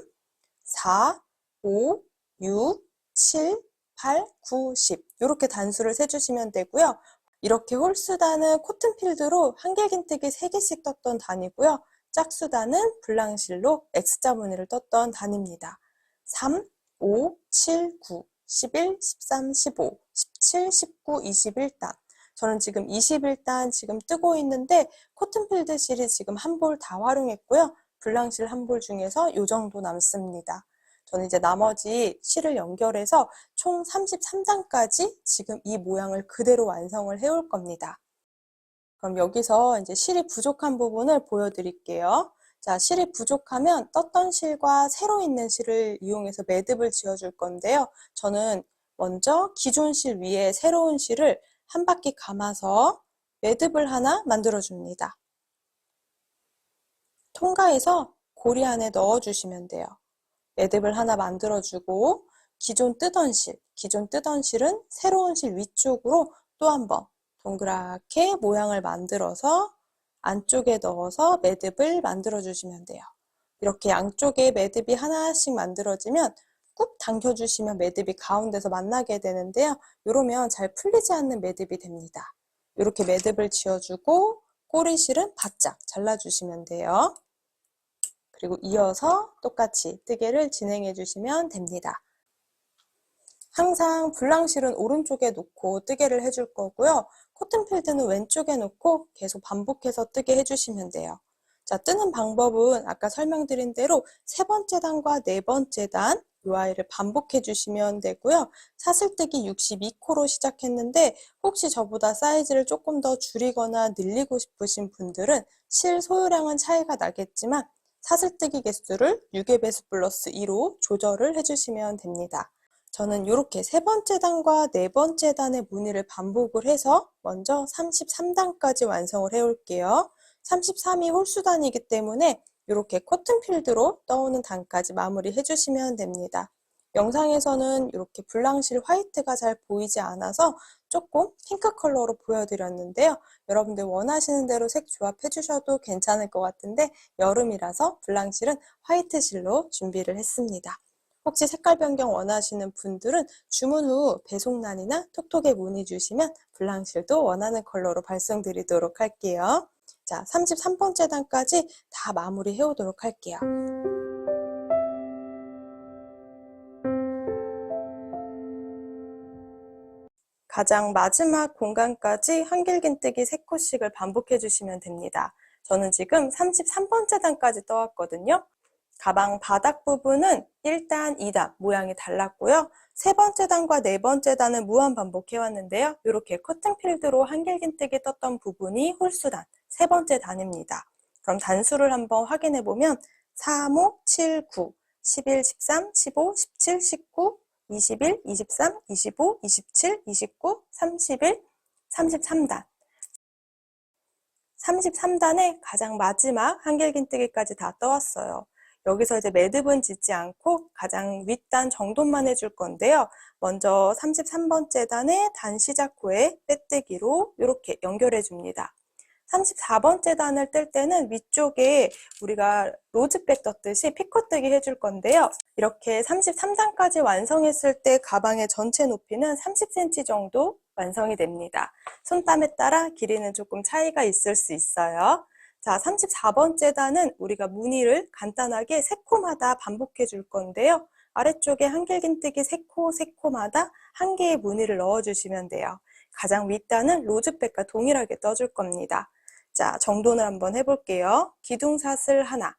4, 5, 6, 7, 8, 9, 10 이렇게 단수를 세주시면 되고요. 이렇게 홀수단은 코튼필드로 한길긴뜨기 3개씩 떴던 단이고요. 짝수단은 블랑실로 X자 무늬를 떴던 단입니다. 3, 5, 7, 9, 11, 13, 15, 17, 19, 21단. 저는 지금 21단 지금 뜨고 있는데 코튼필드 실이 지금 한 볼 다 활용했고요. 블랑실 한 볼 중에서 이 정도 남습니다. 저는 이제 나머지 실을 연결해서 총 33단까지 지금 이 모양을 그대로 완성을 해올 겁니다. 그럼 여기서 이제 실이 부족한 부분을 보여드릴게요. 자, 실이 부족하면 떴던 실과 새로 있는 실을 이용해서 매듭을 지어줄 건데요. 저는 먼저 기존 실 위에 새로운 실을 한 바퀴 감아서 매듭을 하나 만들어줍니다. 통과해서 고리 안에 넣어주시면 돼요. 매듭을 하나 만들어주고 기존 뜨던 실은 새로운 실 위쪽으로 또 한 번 동그랗게 모양을 만들어서 안쪽에 넣어서 매듭을 만들어 주시면 돼요. 이렇게 양쪽에 매듭이 하나씩 만들어지면 꾹 당겨주시면 매듭이 가운데서 만나게 되는데요. 이러면 잘 풀리지 않는 매듭이 됩니다. 이렇게 매듭을 지어주고 꼬리실은 바짝 잘라주시면 돼요. 그리고 이어서 똑같이 뜨개를 진행해 주시면 됩니다. 항상 블랑실은 오른쪽에 놓고 뜨개를 해줄 거고요. 코튼필드는 왼쪽에 놓고 계속 반복해서 뜨게 해주시면 돼요. 자, 뜨는 방법은 아까 설명드린 대로 세 번째 단과 네 번째 단 이 아이를 반복해 주시면 되고요. 사슬뜨기 62코로 시작했는데 혹시 저보다 사이즈를 조금 더 줄이거나 늘리고 싶으신 분들은 실 소유량은 차이가 나겠지만 사슬뜨기 개수를 6의 배수 플러스 2로 조절을 해주시면 됩니다. 저는 이렇게 세 번째 단과 네 번째 단의 무늬를 반복을 해서 먼저 33단까지 완성을 해올게요. 33이 홀수단이기 때문에 이렇게 코튼필드로 떠오는 단까지 마무리 해주시면 됩니다. 영상에서는 이렇게 블랑실 화이트가 잘 보이지 않아서 조금 핑크 컬러로 보여드렸는데요. 여러분들 원하시는 대로 색 조합해 주셔도 괜찮을 것 같은데 여름이라서 블랑실은 화이트 실로 준비를 했습니다. 혹시 색깔 변경 원하시는 분들은 주문 후 배송란이나 톡톡에 문의 주시면 블랑실도 원하는 컬러로 발송드리도록 할게요. 자, 33번째 단까지 다 마무리 해오도록 할게요. 가장 마지막 공간까지 한길긴뜨기 3코씩을 반복해 주시면 됩니다. 저는 지금 33번째 단까지 떠왔거든요. 가방 바닥 부분은 1단, 2단 모양이 달랐고요. 세 번째 단과 네 번째 단은 무한 반복해왔는데요. 이렇게 코튼필드로 한길긴뜨기 떴던 부분이 홀수단, 세 번째 단입니다. 그럼 단수를 한번 확인해보면 3, 5, 7, 9, 11, 13, 15, 17, 19, 21, 23, 25, 27, 29, 31, 33단. 33단의 가장 마지막 한길긴뜨기까지 다 떠왔어요. 여기서 이제 매듭은 짓지 않고 가장 윗단 정돈만 해줄 건데요. 먼저 33번째 단의 단 시작 후에 빼뜨기로 이렇게 연결해 줍니다. 34번째 단을 뜰 때는 위쪽에 우리가 로즈백 떴듯이 피코뜨기 해줄 건데요. 이렇게 33단까지 완성했을 때 가방의 전체 높이는 30cm 정도 완성이 됩니다. 손땀에 따라 길이는 조금 차이가 있을 수 있어요. 자, 34번째 단은 우리가 무늬를 간단하게 3코마다 반복해 줄 건데요. 아래쪽에 한길긴뜨기 3코마다 한 개의 무늬를 넣어주시면 돼요. 가장 윗단은 로즈백과 동일하게 떠줄 겁니다. 자, 정돈을 한번 해볼게요. 기둥사슬 하나,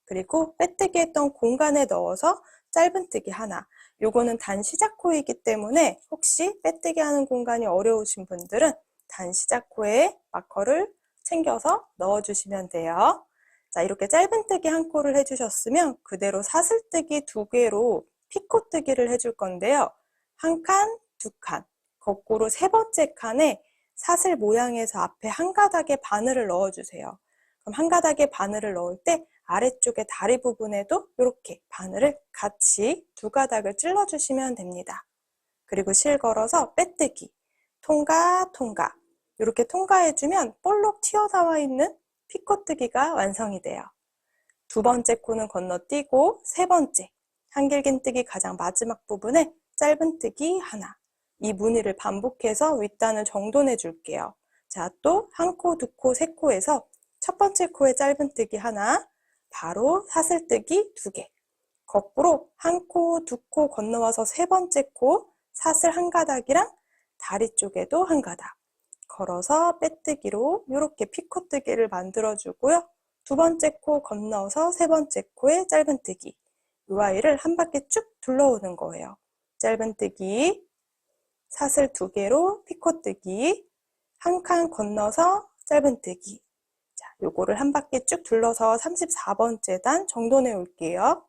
그리고 빼뜨기 했던 공간에 넣어서 짧은뜨기 하나. 요거는 단 시작코이기 때문에 혹시 빼뜨기 하는 공간이 어려우신 분들은 단 시작코에 마커를 챙겨서 넣어주시면 돼요. 자, 이렇게 짧은뜨기 한 코를 해주셨으면 그대로 사슬뜨기 2개로 피코뜨기를 해줄 건데요. 한 칸, 2칸, 거꾸로 3번째 칸에 사슬 모양에서 앞에 한 가닥의 바늘을 넣어주세요. 그럼 한 가닥의 바늘을 넣을 때 아래쪽에 다리 부분에도 이렇게 바늘을 같이 2가닥을 찔러주시면 됩니다. 그리고 실 걸어서 빼뜨기, 통과, 통과. 이렇게 통과해주면 볼록 튀어나와 있는 피코뜨기가 완성이 돼요. 2번째 코는 건너뛰고 3번째, 한길긴뜨기 가장 마지막 부분에 짧은뜨기 하나. 이 무늬를 반복해서 윗단을 정돈해 줄게요. 자, 또 한 코, 2코, 3코에서 첫 번째 코에 짧은뜨기 하나, 바로 사슬뜨기 2개. 거꾸로 한 코, 2코 건너와서 3번째 코, 사슬 한 가닥이랑 다리 쪽에도 한 가닥. 걸어서 빼뜨기로 이렇게 피코뜨기를 만들어주고요. 2번째 코 건너서 3번째 코에 짧은뜨기. 이 아이를 한 바퀴 쭉 둘러오는 거예요. 짧은뜨기, 사슬 2개로 피코뜨기, 한 칸 건너서 짧은뜨기. 자, 요거를 한 바퀴 쭉 둘러서 34번째 단 정돈해 올게요.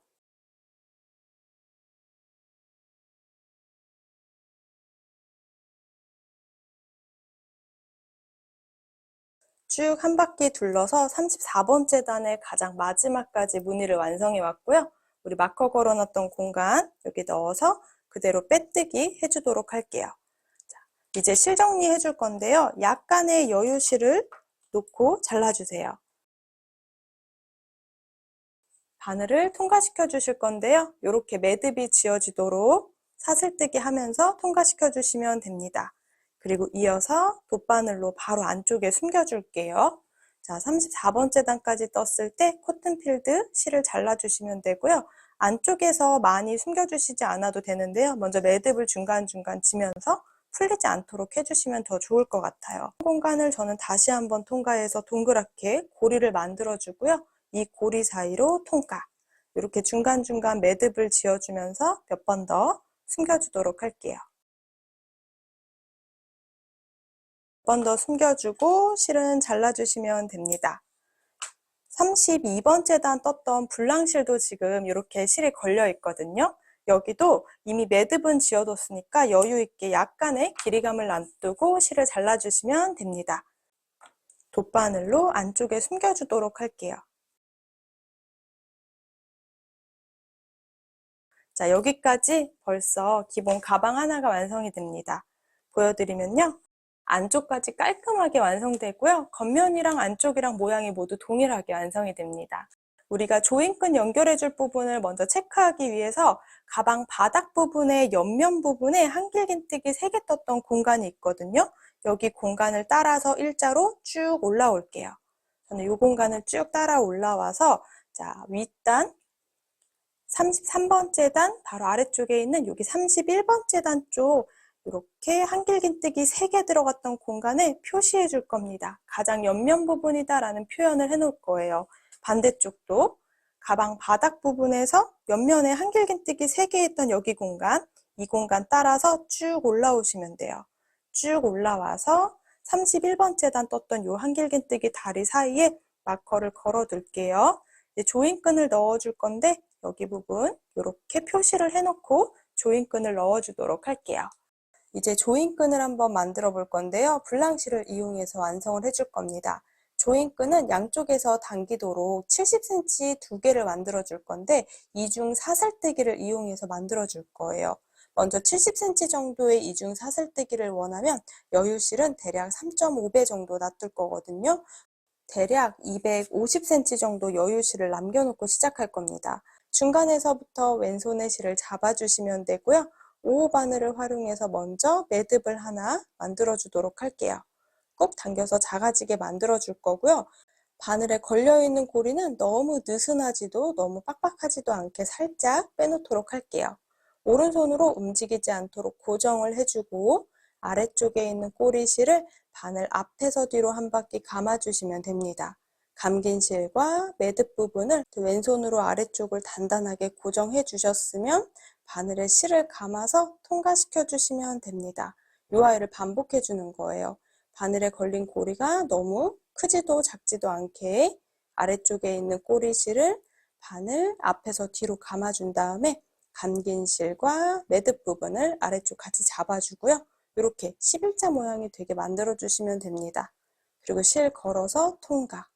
쭉 한 바퀴 둘러서 34번째 단의 가장 마지막까지 무늬를 완성해 왔고요. 우리 마커 걸어놨던 공간 여기 넣어서 그대로 빼뜨기 해주도록 할게요. 자, 이제 실 정리해 줄 건데요. 약간의 여유실을 놓고 잘라주세요. 바늘을 통과시켜 주실 건데요. 이렇게 매듭이 지어지도록 사슬뜨기 하면서 통과시켜 주시면 됩니다. 그리고 이어서 돗바늘로 바로 안쪽에 숨겨줄게요. 자, 34번째 단까지 떴을 때 코튼필드 실을 잘라주시면 되고요. 안쪽에서 많이 숨겨주시지 않아도 되는데요. 먼저 매듭을 중간중간 지면서 풀리지 않도록 해주시면 더 좋을 것 같아요. 공간을 저는 다시 한번 통과해서 동그랗게 고리를 만들어주고요. 이 고리 사이로 통과. 이렇게 중간중간 매듭을 지어주면서 몇 번 더 숨겨주도록 할게요. 몇 번 더 숨겨주고 실은 잘라주시면 됩니다. 32번째 단 떴던 블랑실도 지금 이렇게 실이 걸려 있거든요. 여기도 이미 매듭은 지어뒀으니까 여유 있게 약간의 길이감을 놔두고 실을 잘라주시면 됩니다. 돗바늘로 안쪽에 숨겨주도록 할게요. 자, 여기까지 벌써 기본 가방 하나가 완성이 됩니다. 보여드리면요. 안쪽까지 깔끔하게 완성되고요. 겉면이랑 안쪽이랑 모양이 모두 동일하게 완성이 됩니다. 우리가 조인끈 연결해줄 부분을 먼저 체크하기 위해서 가방 바닥 부분에 옆면 부분에 한길긴뜨기 3개 떴던 공간이 있거든요. 여기 공간을 따라서 일자로 쭉 올라올게요. 저는 이 공간을 쭉 따라 올라와서 자, 윗단 33번째 단 바로 아래쪽에 있는 여기 31번째 단 쪽 이렇게 한길긴뜨기 3개 들어갔던 공간에 표시해 줄 겁니다. 가장 옆면 부분이다 라는 표현을 해 놓을 거예요. 반대쪽도 가방 바닥 부분에서 옆면에 한길긴뜨기 3개 했던 여기 공간, 이 공간 따라서 쭉 올라오시면 돼요. 쭉 올라와서 31번째 단 떴던 이 한길긴뜨기 다리 사이에 마커를 걸어 둘게요. 이제 조인끈을 넣어 줄 건데 여기 부분 이렇게 표시를 해놓고 조인끈을 넣어주도록 할게요. 이제 조인끈을 한번 만들어 볼 건데요. 블랑시를 이용해서 완성을 해줄 겁니다. 조인끈은 양쪽에서 당기도록 70cm 2개를 만들어 줄 건데 이중 사슬뜨기를 이용해서 만들어 줄 거예요. 먼저 70cm 정도의 이중 사슬뜨기를 원하면 여유실은 대략 3.5배 정도 놔둘 거거든요. 대략 250cm 정도 여유실을 남겨놓고 시작할 겁니다. 중간에서부터 왼손의 실을 잡아주시면 되고요. 5호 바늘을 활용해서 먼저 매듭을 하나 만들어 주도록 할게요. 꼭 당겨서 작아지게 만들어 줄 거고요. 바늘에 걸려있는 고리는 너무 느슨하지도 너무 빡빡하지도 않게 살짝 빼놓도록 할게요. 오른손으로 움직이지 않도록 고정을 해주고 아래쪽에 있는 꼬리실을 바늘 앞에서 뒤로 한 바퀴 감아주시면 됩니다. 감긴 실과 매듭 부분을 왼손으로 아래쪽을 단단하게 고정해 주셨으면 바늘에 실을 감아서 통과시켜 주시면 됩니다. 이 아이를 반복해 주는 거예요. 바늘에 걸린 고리가 너무 크지도 작지도 않게 아래쪽에 있는 꼬리실을 바늘 앞에서 뒤로 감아준 다음에 감긴 실과 매듭 부분을 아래쪽 같이 잡아주고요. 이렇게 11자 모양이 되게 만들어 주시면 됩니다. 그리고 실 걸어서 통과.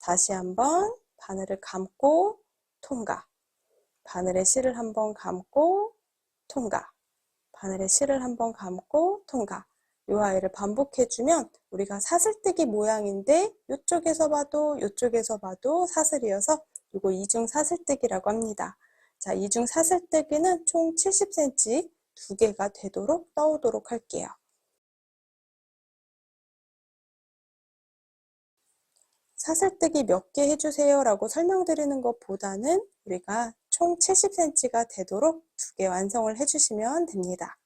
다시 한번 바늘을 감고 통과. 바늘에 실을 한번 감고 통과. 바늘에 실을 한번 감고 통과. 이 아이를 반복해주면 우리가 사슬뜨기 모양인데 이쪽에서 봐도 이쪽에서 봐도 사슬이어서 이거 이중 사슬뜨기라고 합니다. 자, 이중 사슬뜨기는 총 70cm 2개가 되도록 떠오도록 할게요. 사슬뜨기 몇 개 해주세요 라고 설명드리는 것보다는 우리가 총 70cm가 되도록 2개 완성을 해주시면 됩니다.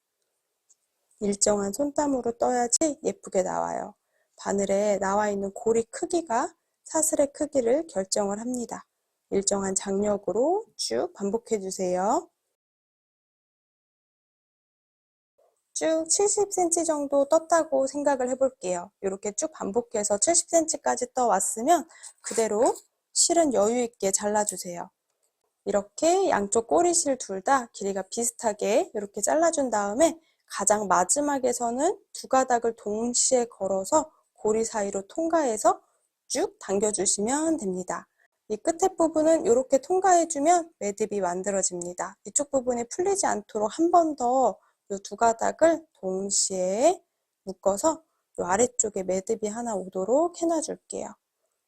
일정한 손땀으로 떠야지 예쁘게 나와요. 바늘에 나와 있는 고리 크기가 사슬의 크기를 결정을 합니다. 일정한 장력으로 쭉 반복해 주세요. 쭉 70cm 정도 떴다고 생각을 해볼게요. 이렇게 쭉 반복해서 70cm까지 떠왔으면 그대로 실은 여유 있게 잘라주세요. 이렇게 양쪽 꼬리실 둘 다 길이가 비슷하게 이렇게 잘라준 다음에 가장 마지막에서는 두 가닥을 동시에 걸어서 고리 사이로 통과해서 쭉 당겨주시면 됩니다. 이 끝에 부분은 이렇게 통과해주면 매듭이 만들어집니다. 이쪽 부분이 풀리지 않도록 한 번 더 이 두 가닥을 동시에 묶어서 이 아래쪽에 매듭이 하나 오도록 해놔줄게요.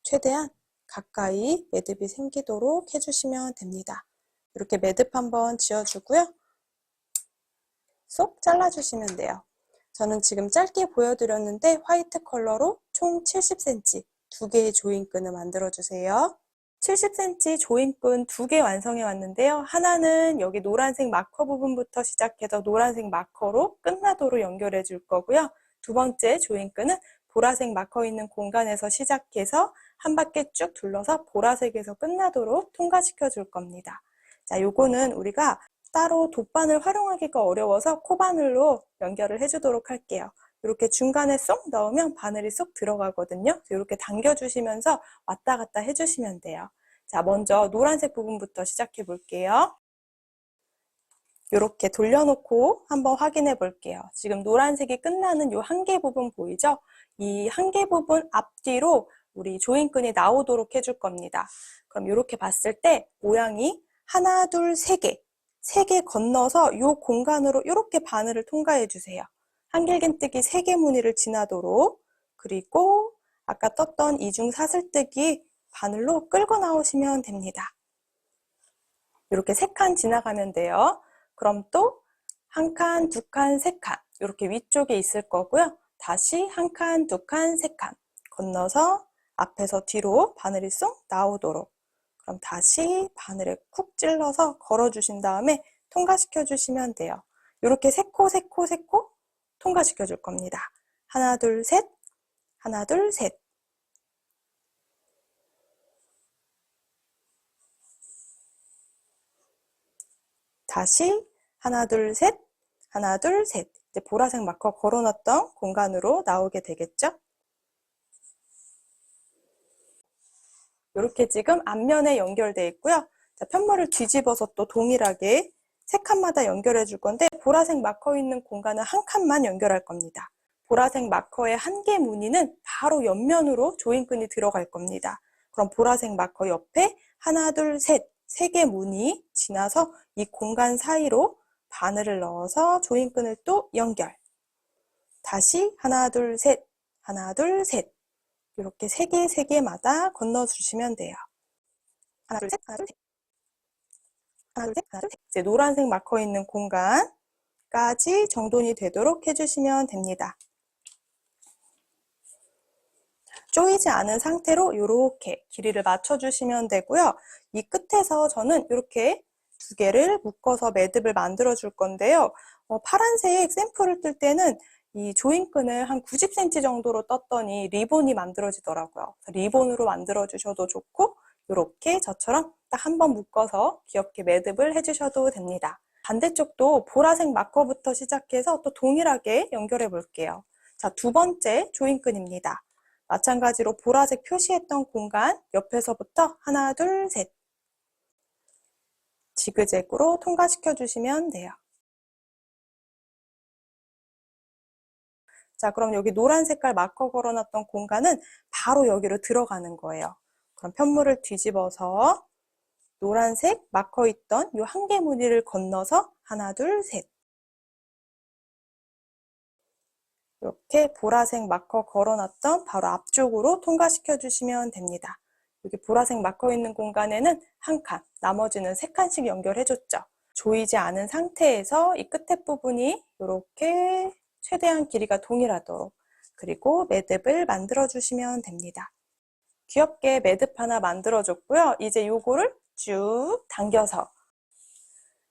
최대한 가까이 매듭이 생기도록 해주시면 됩니다. 이렇게 매듭 한번 지어주고요. 쏙 잘라주시면 돼요. 저는 지금 짧게 보여드렸는데 화이트 컬러로 총 70cm 2개의 조인끈을 만들어주세요. 70cm 조인끈 2개 완성해 왔는데요. 하나는 여기 노란색 마커 부분부터 시작해서 노란색 마커로 끝나도록 연결해 줄 거고요. 두 번째 조인끈은 보라색 마커 있는 공간에서 시작해서 한 바퀴 쭉 둘러서 보라색에서 끝나도록 통과시켜 줄 겁니다. 자, 요거는 우리가 따로 돗바늘 활용하기가 어려워서 코바늘로 연결을 해주도록 할게요. 이렇게 중간에 쏙 넣으면 바늘이 쏙 들어가거든요. 이렇게 당겨주시면서 왔다 갔다 해주시면 돼요. 자, 먼저 노란색 부분부터 시작해 볼게요. 이렇게 돌려놓고 한번 확인해 볼게요. 지금 노란색이 끝나는 이 한개 부분 보이죠? 이 한개 부분 앞뒤로 우리 조인끈이 나오도록 해줄 겁니다. 그럼 이렇게 봤을 때 모양이 하나, 둘, 세 개 건너서 이 공간으로 이렇게 바늘을 통과해 주세요. 한길긴뜨기 3개 무늬를 지나도록. 그리고 아까 떴던 이중 사슬뜨기 바늘로 끌고 나오시면 됩니다. 이렇게 3칸 지나가면 돼요. 그럼 또 한 칸, 두 칸, 세 칸 이렇게 위쪽에 있을 거고요. 다시 한 칸, 두 칸, 세 칸 건너서 앞에서 뒤로 바늘이 쏙 나오도록. 그럼 다시 바늘에 쿡 찔러서 걸어주신 다음에 통과시켜 주시면 돼요. 이렇게 세 코 통과시켜 줄 겁니다. 하나, 둘, 셋, 하나, 둘, 셋. 다시 하나, 둘, 셋, 하나, 둘, 셋. 이제 보라색 마커 걸어놨던 공간으로 나오게 되겠죠? 이렇게 지금 앞면에 연결되어 있고요. 자, 편물을 뒤집어서 또 동일하게 세 칸마다 연결해 줄 건데 보라색 마커 있는 공간은 한 칸만 연결할 겁니다. 보라색 마커의 한 개 무늬는 바로 옆면으로 조인끈이 들어갈 겁니다. 그럼 보라색 마커 옆에 하나, 둘, 셋, 세 개 무늬 지나서 이 공간 사이로 바늘을 넣어서 조인끈을 또 연결. 다시 하나, 둘, 셋, 하나, 둘, 셋. 이렇게 세 개마다 건너주시면 돼요. 하나, 둘, 셋, 하나, 둘, 셋. 하나, 둘, 셋, 하나, 둘, 셋. 이제 노란색 마커 있는 공간까지 정돈이 되도록 해주시면 됩니다. 조이지 않은 상태로 이렇게 길이를 맞춰주시면 되고요. 이 끝에서 저는 이렇게 두 개를 묶어서 매듭을 만들어 줄 건데요. 파란색 샘플을 뜰 때는 이 조인끈을 한 90cm 정도로 떴더니 리본이 만들어지더라고요. 리본으로 만들어 주셔도 좋고 이렇게 저처럼 딱 한 번 묶어서 귀엽게 매듭을 해주셔도 됩니다. 반대쪽도 보라색 마커부터 시작해서 또 동일하게 연결해 볼게요. 자, 두 번째 조인끈입니다. 마찬가지로 보라색 표시했던 공간 옆에서부터 하나, 둘, 셋 지그재그로 통과시켜 주시면 돼요. 자, 그럼 여기 노란 색깔 마커 걸어놨던 공간은 바로 여기로 들어가는 거예요. 그럼 편물을 뒤집어서 노란색 마커 있던 이 한 개 무늬를 건너서 하나, 둘, 셋 이렇게 보라색 마커 걸어놨던 바로 앞쪽으로 통과시켜 주시면 됩니다. 여기 보라색 마커 있는 공간에는 한 칸, 나머지는 세 칸씩 연결해줬죠. 조이지 않은 상태에서 이 끝에 부분이 이렇게 최대한 길이가 동일하도록 그리고 매듭을 만들어 주시면 됩니다. 귀엽게 매듭 하나 만들어 줬고요. 이제 요거를 쭉 당겨서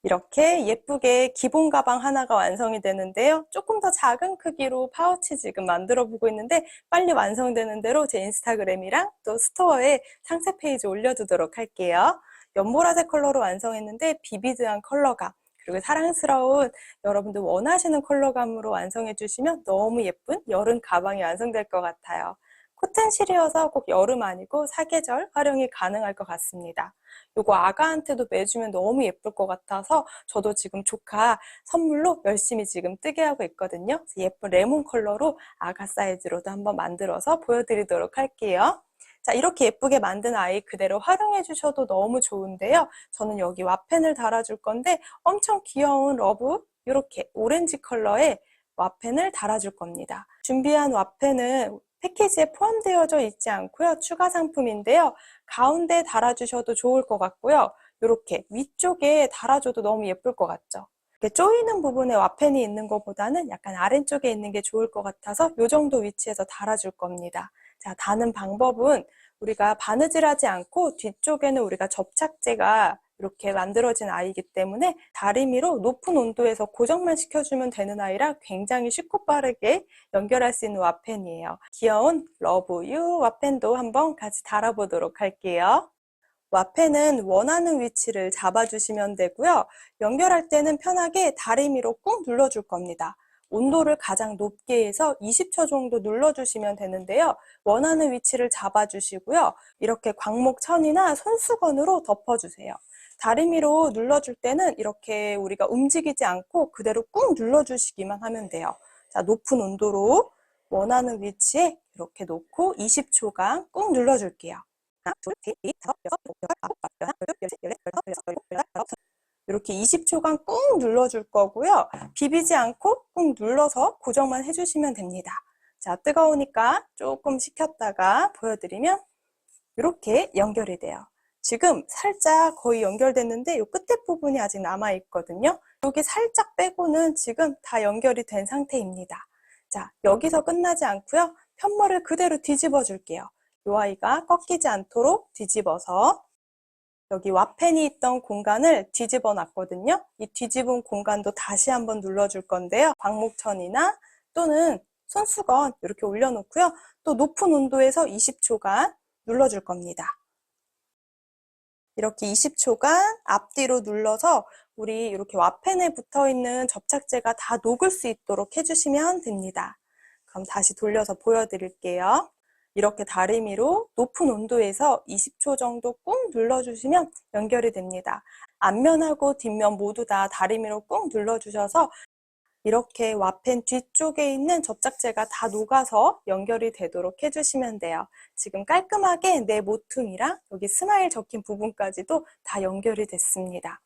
이렇게 예쁘게 기본 가방 하나가 완성이 되는데요. 조금 더 작은 크기로 파우치 지금 만들어 보고 있는데 빨리 완성되는 대로 제 인스타그램이랑 또 스토어에 상세 페이지 올려두도록 할게요. 연보라색 컬러로 완성했는데 비비드한 컬러감 그리고 사랑스러운 여러분들 원하시는 컬러감으로 완성해 주시면 너무 예쁜 여름 가방이 완성될 것 같아요. 코튼 실이어서 꼭 여름 아니고 사계절 활용이 가능할 것 같습니다. 요거 아가한테도 매주면 너무 예쁠 것 같아서 저도 지금 조카 선물로 열심히 지금 뜨게 하고 있거든요. 예쁜 레몬 컬러로 아가 사이즈로도 한번 만들어서 보여드리도록 할게요. 자, 이렇게 예쁘게 만든 아이 그대로 활용해 주셔도 너무 좋은데요. 저는 여기 와펜을 달아줄 건데 엄청 귀여운 러브 이렇게 오렌지 컬러의 와펜을 달아줄 겁니다. 준비한 와펜은 패키지에 포함되어져 있지 않고요. 추가 상품인데요. 가운데 달아주셔도 좋을 것 같고요. 이렇게 위쪽에 달아줘도 너무 예쁠 것 같죠? 이렇게 조이는 부분에 와펜이 있는 것보다는 약간 아래쪽에 있는 게 좋을 것 같아서 이 정도 위치에서 달아줄 겁니다. 자, 다는 방법은 우리가 바느질하지 않고 뒤쪽에는 우리가 접착제가 이렇게 만들어진 아이이기 때문에 다리미로 높은 온도에서 고정만 시켜주면 되는 아이라 굉장히 쉽고 빠르게 연결할 수 있는 와펜이에요. 귀여운 러브유 와펜도 한번 같이 달아보도록 할게요. 와펜은 원하는 위치를 잡아주시면 되고요. 연결할 때는 편하게 다리미로 꾹 눌러줄 겁니다. 온도를 가장 높게 해서 20초 정도 눌러주시면 되는데요. 원하는 위치를 잡아주시고요. 이렇게 광목천이나 손수건으로 덮어주세요. 다리미로 눌러줄 때는 이렇게 우리가 움직이지 않고 그대로 꾹 눌러주시기만 하면 돼요. 자, 높은 온도로 원하는 위치에 이렇게 놓고 20초간 꾹 눌러줄게요. 하나, 둘, 셋, 넷, 다섯, 여섯, 일곱, 여덟, 아홉, 열, 하나, 둘, 셋, 열넷, 열다섯, 열여섯, 열일곱, 열여덟, 열아홉. 이렇게 20초간 꾹 눌러줄 거고요. 비비지 않고 꾹 눌러서 고정만 해주시면 됩니다. 자, 뜨거우니까 조금 식혔다가 보여드리면 이렇게 연결이 돼요. 지금 살짝 거의 연결됐는데 이 끝에 부분이 아직 남아있거든요. 여기 살짝 빼고는 지금 다 연결이 된 상태입니다. 자, 여기서 끝나지 않고요. 편물을 그대로 뒤집어 줄게요. 이 아이가 꺾이지 않도록 뒤집어서 여기 와펜이 있던 공간을 뒤집어 놨거든요. 이 뒤집은 공간도 다시 한번 눌러줄 건데요. 광목천이나 또는 손수건 이렇게 올려놓고요. 또 높은 온도에서 20초간 눌러줄 겁니다. 이렇게 20초간 앞뒤로 눌러서 우리 이렇게 와펜에 붙어있는 접착제가 다 녹을 수 있도록 해주시면 됩니다. 그럼 다시 돌려서 보여드릴게요. 이렇게 다리미로 높은 온도에서 20초 정도 꾹 눌러주시면 연결이 됩니다. 앞면하고 뒷면 모두 다 다리미로 꾹 눌러주셔서 이렇게 와펜 뒤쪽에 있는 접착제가 다 녹아서 연결이 되도록 해주시면 돼요. 지금 깔끔하게 내 모퉁이랑 여기 스마일 적힌 부분까지도 다 연결이 됐습니다.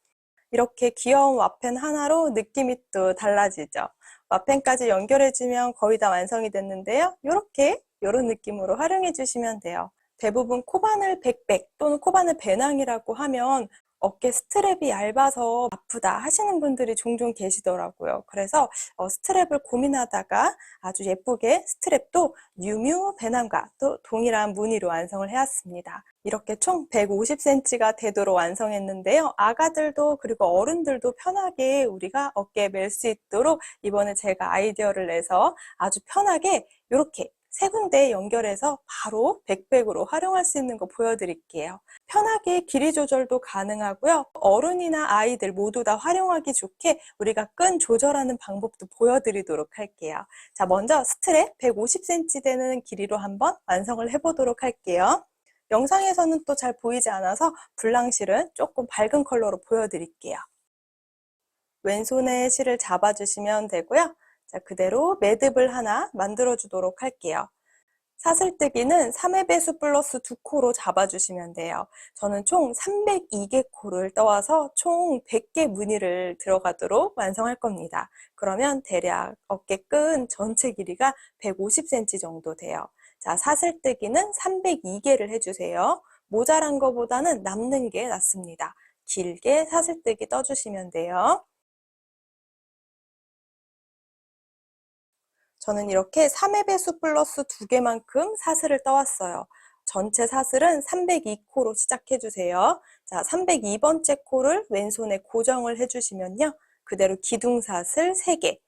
이렇게 귀여운 와펜 하나로 느낌이 또 달라지죠. 와펜까지 연결해주면 거의 다 완성이 됐는데요. 이런 느낌으로 활용해 주시면 돼요. 대부분 코바늘 백백 또는 코바늘 배낭이라고 하면 어깨 스트랩이 얇아서 아프다 하시는 분들이 종종 계시더라고요. 그래서 스트랩을 고민하다가 아주 예쁘게 스트랩도 유뮤 배낭과 또 동일한 무늬로 완성을 해왔습니다. 이렇게 총 150cm가 되도록 완성했는데요. 아가들도 그리고 어른들도 편하게 우리가 어깨에 멜 수 있도록 이번에 제가 아이디어를 내서 아주 편하게 이렇게 세 군데 연결해서 바로 백백으로 활용할 수 있는 거 보여드릴게요. 편하게 길이 조절도 가능하고요. 어른이나 아이들 모두 다 활용하기 좋게 우리가 끈 조절하는 방법도 보여드리도록 할게요. 자, 먼저 스트랩 150cm 되는 길이로 한번 완성을 해보도록 할게요. 영상에서는 또 잘 보이지 않아서 블랑실은 조금 밝은 컬러로 보여드릴게요. 왼손에 실을 잡아주시면 되고요. 자, 그대로 매듭을 하나 만들어 주도록 할게요. 사슬뜨기는 3의 배수 플러스 2코로 잡아주시면 돼요. 저는 총 302개 코를 떠와서 총 100개 무늬를 들어가도록 완성할 겁니다. 그러면 대략 어깨끈 전체 길이가 150cm 정도 돼요. 자, 사슬뜨기는 302개를 해주세요. 모자란 것보다는 남는 게 낫습니다. 길게 사슬뜨기 떠주시면 돼요. 저는 이렇게 3의 배수 플러스 2개만큼 사슬을 떠왔어요. 전체 사슬은 302코로 시작해주세요. 자, 302번째 코를 왼손에 고정을 해주시면요. 그대로 기둥사슬 3개.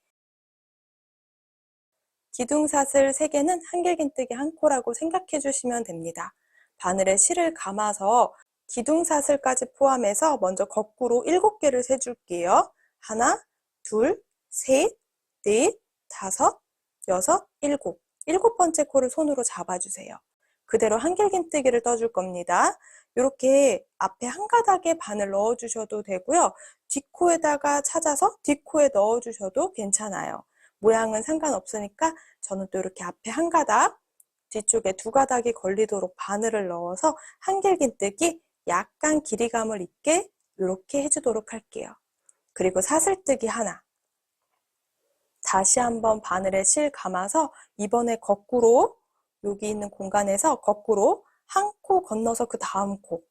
기둥사슬 3개는 한길긴뜨기 1코라고 생각해 주시면 됩니다. 바늘에 실을 감아서 기둥사슬까지 포함해서 먼저 거꾸로 7개를 세줄게요. 하나, 둘, 셋, 넷, 다섯, 여섯, 일곱. 7번째 코를 손으로 잡아주세요. 그대로 한길긴뜨기를 떠줄 겁니다. 이렇게 앞에 한 가닥에 바늘 넣어주셔도 되고요. 뒷코에다가 찾아서 뒷코에 넣어주셔도 괜찮아요. 모양은 상관없으니까 저는 또 이렇게 앞에 한 가닥, 뒤쪽에 2가닥이 걸리도록 바늘을 넣어서 한길긴뜨기 약간 길이감을 있게 이렇게 해주도록 할게요. 그리고 사슬뜨기 하나. 다시 한번 바늘에 실 감아서 이번에 거꾸로 여기 있는 공간에서 거꾸로 한 코 건너서 그 다음 코.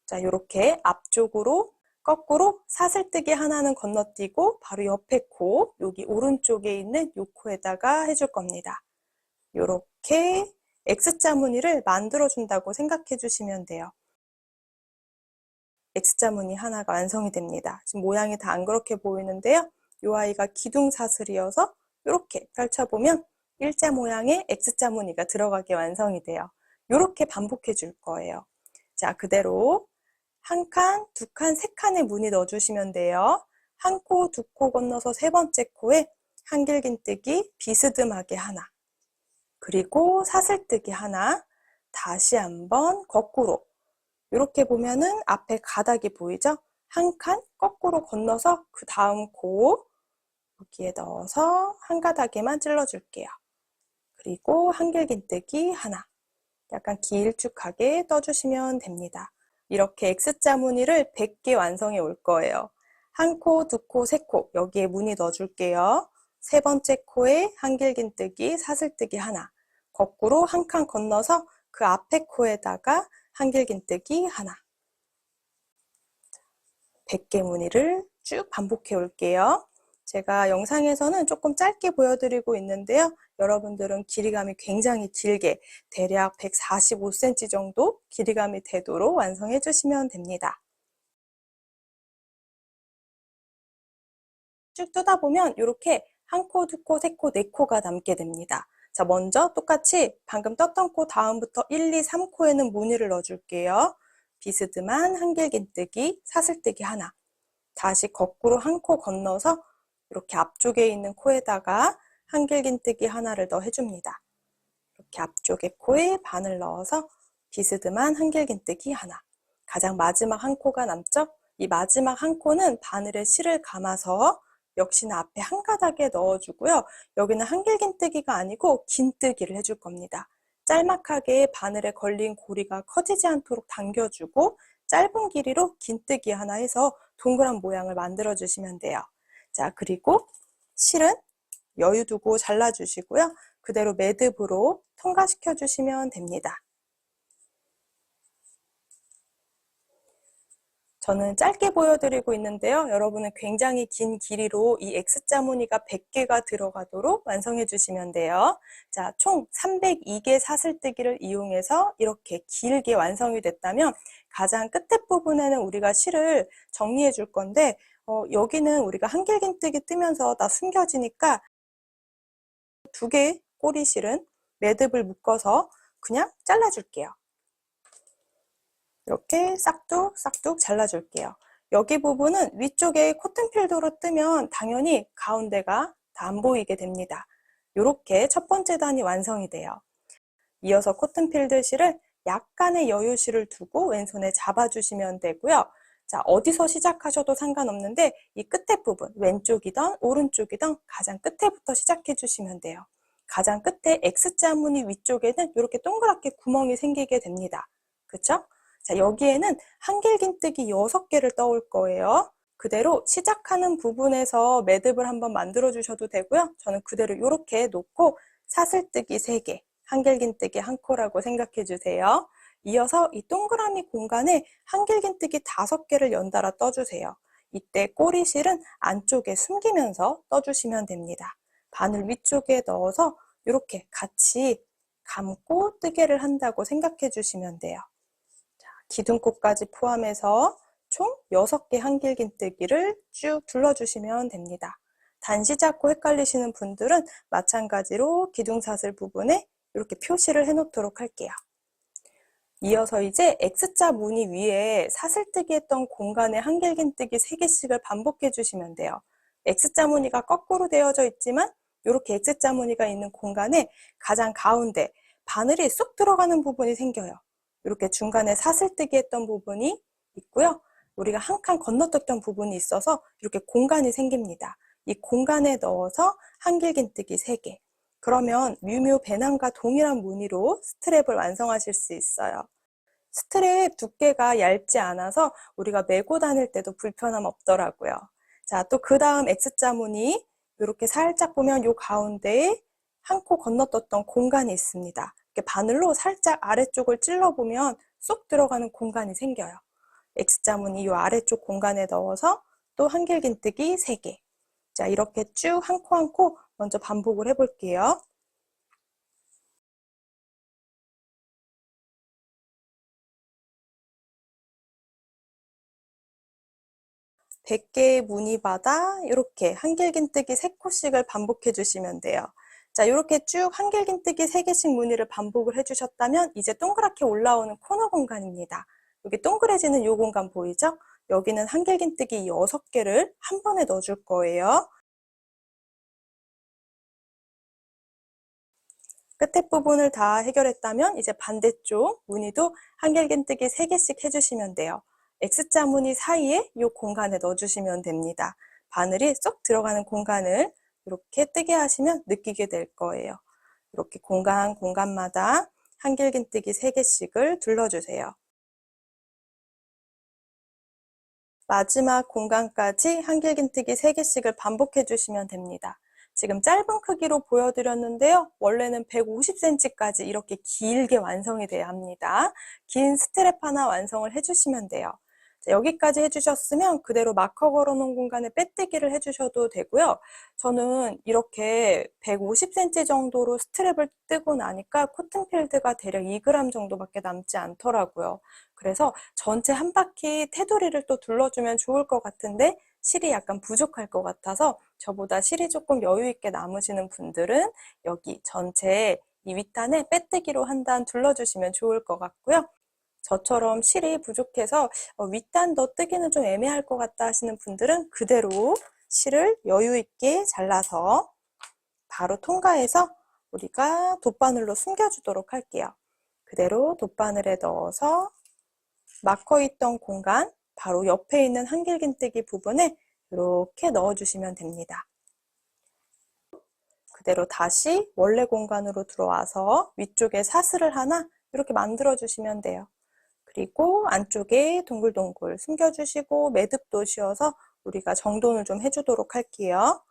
자, 이렇게 앞쪽으로 거꾸로 사슬뜨기 하나는 건너뛰고 바로 옆에 코, 여기 오른쪽에 있는 이 코에다가 해줄 겁니다. 이렇게 X자 무늬를 만들어준다고 생각해 주시면 돼요. X자 무늬 하나가 완성이 됩니다. 지금 모양이 다 안 그렇게 보이는데요. 이 아이가 기둥사슬이어서 이렇게 펼쳐보면 일자 모양의 X자 무늬가 들어가게 완성이 돼요. 이렇게 반복해 줄 거예요. 자, 그대로 한 칸, 두 칸, 세 칸의 무늬 넣어주시면 돼요. 한 코, 두 코 건너서 세 번째 코에 한길긴뜨기 비스듬하게 하나, 그리고 사슬뜨기 하나, 다시 한번 거꾸로. 이렇게 보면은 앞에 가닥이 보이죠? 한 칸 거꾸로 건너서 그 다음 코 여기에 넣어서 한 가닥에만 찔러줄게요. 그리고 한길긴뜨기 하나, 약간 길쭉하게 떠주시면 됩니다. 이렇게 X자 무늬를 100개 완성해 올 거예요. 한 코, 두 코, 세 코 여기에 무늬 넣어줄게요. 세 번째 코에 한길긴뜨기, 사슬뜨기 하나, 거꾸로 한 칸 건너서 그 앞에 코에다가 한길긴뜨기 하나. 100개 무늬를 쭉 반복해 올게요. 제가 영상에서는 조금 짧게 보여드리고 있는데요. 여러분들은 길이감이 굉장히 길게 대략 145cm 정도 길이감이 되도록 완성해 주시면 됩니다. 쭉 뜨다 보면 이렇게 한 코, 두 코, 세 코, 네 코가 남게 됩니다. 자, 먼저 똑같이 방금 떴던 코 다음부터 1, 2, 3코에는 무늬를 넣어줄게요. 비스듬한 한길긴뜨기, 사슬뜨기 하나. 다시 거꾸로 한 코 건너서 이렇게 앞쪽에 있는 코에다가 한길긴뜨기 하나를 더 해줍니다. 이렇게 앞쪽에 코에 바늘 넣어서 비스듬한 한길긴뜨기 하나. 가장 마지막 한 코가 남죠? 이 마지막 한 코는 바늘에 실을 감아서 역시나 앞에 한 가닥에 넣어주고요. 여기는 한길긴뜨기가 아니고 긴뜨기를 해줄 겁니다. 짤막하게 바늘에 걸린 고리가 커지지 않도록 당겨주고 짧은 길이로 긴뜨기 하나 해서 동그란 모양을 만들어 주시면 돼요. 자, 그리고 실은 여유 두고 잘라주시고요. 그대로 매듭으로 통과시켜 주시면 됩니다. 저는 짧게 보여드리고 있는데요. 여러분은 굉장히 긴 길이로 이 X자 무늬가 100개가 들어가도록 완성해 주시면 돼요. 자, 총 302개 사슬뜨기를 이용해서 이렇게 길게 완성이 됐다면 가장 끝에 부분에는 우리가 실을 정리해 줄 건데 여기는 우리가 한길긴뜨기 뜨면서 다 숨겨지니까 2개의 꼬리실은 매듭을 묶어서 그냥 잘라줄게요. 이렇게 싹둑 잘라줄게요. 여기 부분은 위쪽에 코튼필드로 뜨면 당연히 가운데가 다 안 보이게 됩니다. 이렇게 첫 번째 단이 완성이 돼요. 이어서 코튼필드 실을 약간의 여유실을 두고 왼손에 잡아주시면 되고요. 자, 어디서 시작하셔도 상관없는데 이 끝에 부분, 왼쪽이든 오른쪽이든 가장 끝에부터 시작해 주시면 돼요. 가장 끝에 X자 무늬 위쪽에는 이렇게 동그랗게 구멍이 생기게 됩니다. 그쵸? 자, 여기에는 한길긴뜨기 6개를 떠올 거예요. 그대로 시작하는 부분에서 매듭을 한번 만들어 주셔도 되고요. 저는 그대로 이렇게 놓고 사슬뜨기 3개, 한길긴뜨기 1코라고 생각해 주세요. 이어서 이 동그라미 공간에 한길긴뜨기 5개를 연달아 떠주세요. 이때 꼬리실은 안쪽에 숨기면서 떠주시면 됩니다. 바늘 위쪽에 넣어서 이렇게 같이 감고 뜨개를 한다고 생각해 주시면 돼요. 기둥꽃까지 포함해서 총 6개 한길긴뜨기를 쭉 둘러주시면 됩니다. 단시 잡고 헷갈리시는 분들은 마찬가지로 기둥사슬 부분에 이렇게 표시를 해놓도록 할게요. 이어서 이제 X자 무늬 위에 사슬뜨기 했던 공간에 한길긴뜨기 3개씩을 반복해 주시면 돼요. X자 무늬가 거꾸로 되어져 있지만 이렇게 X자 무늬가 있는 공간에 가장 가운데 바늘이 쑥 들어가는 부분이 생겨요. 이렇게 중간에 사슬뜨기 했던 부분이 있고요. 우리가 한 칸 건너떴던 부분이 있어서 이렇게 공간이 생깁니다. 이 공간에 넣어서 한길긴뜨기 3개. 그러면 뮤뮤 배낭과 동일한 무늬로 스트랩을 완성하실 수 있어요. 스트랩 두께가 얇지 않아서 우리가 메고 다닐 때도 불편함 없더라고요. 자, 또 그 다음 X자 무늬 이렇게 살짝 보면 요 가운데에 한 코 건너떴던 공간이 있습니다. 이렇게 바늘로 살짝 아래쪽을 찔러보면 쏙 들어가는 공간이 생겨요. X자 무늬 이 아래쪽 공간에 넣어서 또 한길긴뜨기 3개. 자, 이렇게 쭉 한 코 한 코 먼저 반복을 해볼게요. (100개의) 무늬마다 이렇게 한길긴뜨기 3코씩을 반복해 주시면 돼요. 자, 이렇게 쭉 한길긴뜨기 3개씩 무늬를 반복을 해주셨다면 이제 동그랗게 올라오는 코너 공간입니다. 여기 동그래지는 이 공간 보이죠? 여기는 한길긴뜨기 6개를 한 번에 넣어줄 거예요. 끝에 부분을 다 해결했다면 이제 반대쪽 무늬도 한길긴뜨기 3개씩 해주시면 돼요. X자 무늬 사이에 이 공간에 넣어주시면 됩니다. 바늘이 쏙 들어가는 공간을 이렇게 뜨게 하시면 느끼게 될 거예요. 이렇게 공간마다 한길긴뜨기 3개씩을 둘러주세요. 마지막 공간까지 한길긴뜨기 3개씩을 반복해 주시면 됩니다. 지금 짧은 크기로 보여드렸는데요. 원래는 150cm까지 이렇게 길게 완성이 돼야 합니다. 긴 스트랩 하나 완성을 해주시면 돼요. 자, 여기까지 해주셨으면 그대로 마커 걸어놓은 공간에 빼뜨기를 해주셔도 되고요. 저는 이렇게 150cm 정도로 스트랩을 뜨고 나니까 코튼필드가 대략 2g 정도밖에 남지 않더라고요. 그래서 전체 한 바퀴 테두리를 또 둘러주면 좋을 것 같은데 실이 약간 부족할 것 같아서 저보다 실이 조금 여유 있게 남으시는 분들은 여기 전체 이 윗단에 빼뜨기로 한 단 둘러주시면 좋을 것 같고요. 저처럼 실이 부족해서 윗단 더 뜨기는 좀 애매할 것 같다 하시는 분들은 그대로 실을 여유 있게 잘라서 바로 통과해서 우리가 돗바늘로 숨겨주도록 할게요. 그대로 돗바늘에 넣어서 막혀 있던 공간 바로 옆에 있는 한길긴뜨기 부분에 이렇게 넣어주시면 됩니다. 그대로 다시 원래 공간으로 들어와서 위쪽에 사슬을 하나 이렇게 만들어 주시면 돼요. 그리고 안쪽에 동글동글 숨겨주시고 매듭도 씌워서 우리가 정돈을 좀 해주도록 할게요.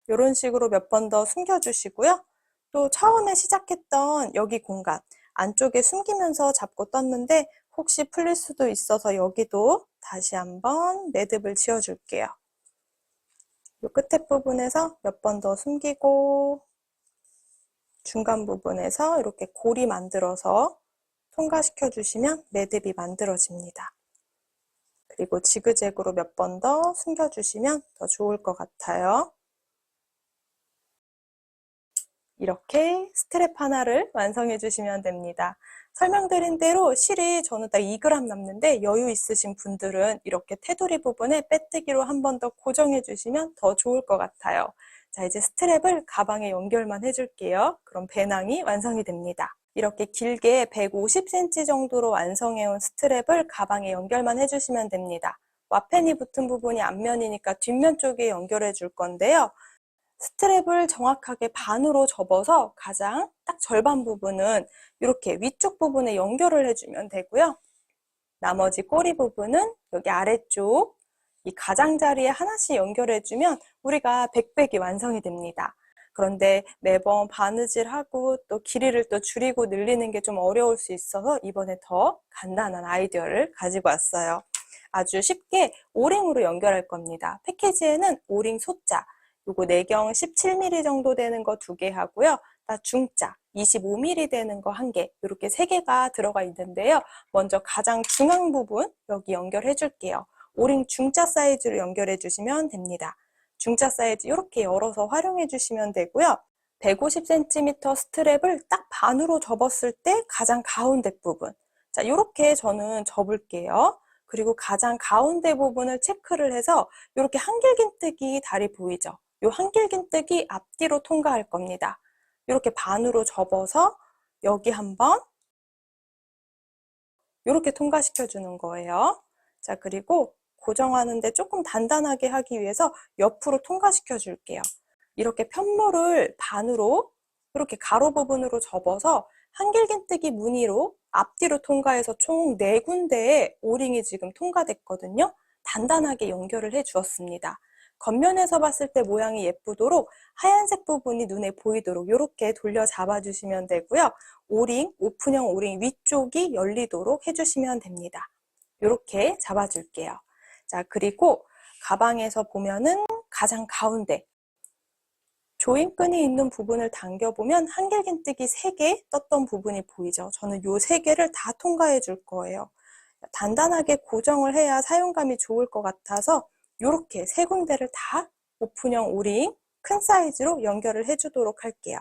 이런 식으로 몇 번 더 숨겨주시고요. 또 처음에 시작했던 여기 공간 안쪽에 숨기면서 잡고 떴는데 혹시 풀릴 수도 있어서 여기도 다시 한번 매듭을 지어줄게요. 이 끝에 부분에서 몇 번 더 숨기고 중간 부분에서 이렇게 고리 만들어서 통과시켜 주시면 매듭이 만들어집니다. 그리고 지그재그로 몇 번 더 숨겨주시면 더 좋을 것 같아요. 이렇게 스트랩 하나를 완성해 주시면 됩니다. 설명드린 대로 실이 저는 딱 2g 남는데 여유 있으신 분들은 이렇게 테두리 부분에 빼뜨기로 한 번 더 고정해 주시면 더 좋을 것 같아요. 자, 이제 스트랩을 가방에 연결만 해줄게요. 그럼 배낭이 완성이 됩니다. 이렇게 길게 150cm 정도로 완성해온 스트랩을 가방에 연결만 해주시면 됩니다. 와펜이 붙은 부분이 앞면이니까 뒷면 쪽에 연결해 줄 건데요. 스트랩을 정확하게 반으로 접어서 가장 딱 절반 부분은 이렇게 위쪽 부분에 연결을 해주면 되고요. 나머지 꼬리 부분은 여기 아래쪽 이 가장자리에 하나씩 연결해주면 우리가 백백이 완성이 됩니다. 그런데 매번 바느질하고 또 길이를 또 줄이고 늘리는 게 좀 어려울 수 있어서 이번에 더 간단한 아이디어를 가지고 왔어요. 아주 쉽게 오링으로 연결할 겁니다. 패키지에는 오링 소자, 요거 내경 17mm 정도 되는 거 2개 하고요. 중자 25mm 되는 거 1개, 이렇게 3개가 들어가 있는데요. 먼저 가장 중앙 부분 여기 연결해 줄게요. 오링 중자 사이즈로 연결해 주시면 됩니다. 중자 사이즈 이렇게 열어서 활용해 주시면 되고요. 150cm 스트랩을 딱 반으로 접었을 때 가장 가운데 부분, 자, 이렇게 저는 접을게요. 그리고 가장 가운데 부분을 체크를 해서 이렇게 한길긴뜨기 다리 보이죠? 이 한길긴뜨기 앞뒤로 통과할 겁니다. 이렇게 반으로 접어서 여기 한번 이렇게 통과시켜 주는 거예요. 자, 그리고 고정하는데 조금 단단하게 하기 위해서 옆으로 통과시켜 줄게요. 이렇게 편물을 반으로 이렇게 가로 부분으로 접어서 한길긴뜨기 무늬로 앞뒤로 통과해서 총 4군데의 오링이 지금 통과됐거든요. 단단하게 연결을 해 주었습니다. 겉면에서 봤을 때 모양이 예쁘도록 하얀색 부분이 눈에 보이도록 이렇게 돌려 잡아주시면 되고요. 오링, 오픈형 오링 위쪽이 열리도록 해주시면 됩니다. 이렇게 잡아줄게요. 자, 그리고 가방에서 보면은 가장 가운데 조임끈이 있는 부분을 당겨보면 한길긴뜨기 3개 떴던 부분이 보이죠? 저는 이 3개를 다 통과해 줄 거예요. 단단하게 고정을 해야 사용감이 좋을 것 같아서 이렇게 3군데를 다 오픈형 오링 큰 사이즈로 연결을 해주도록 할게요.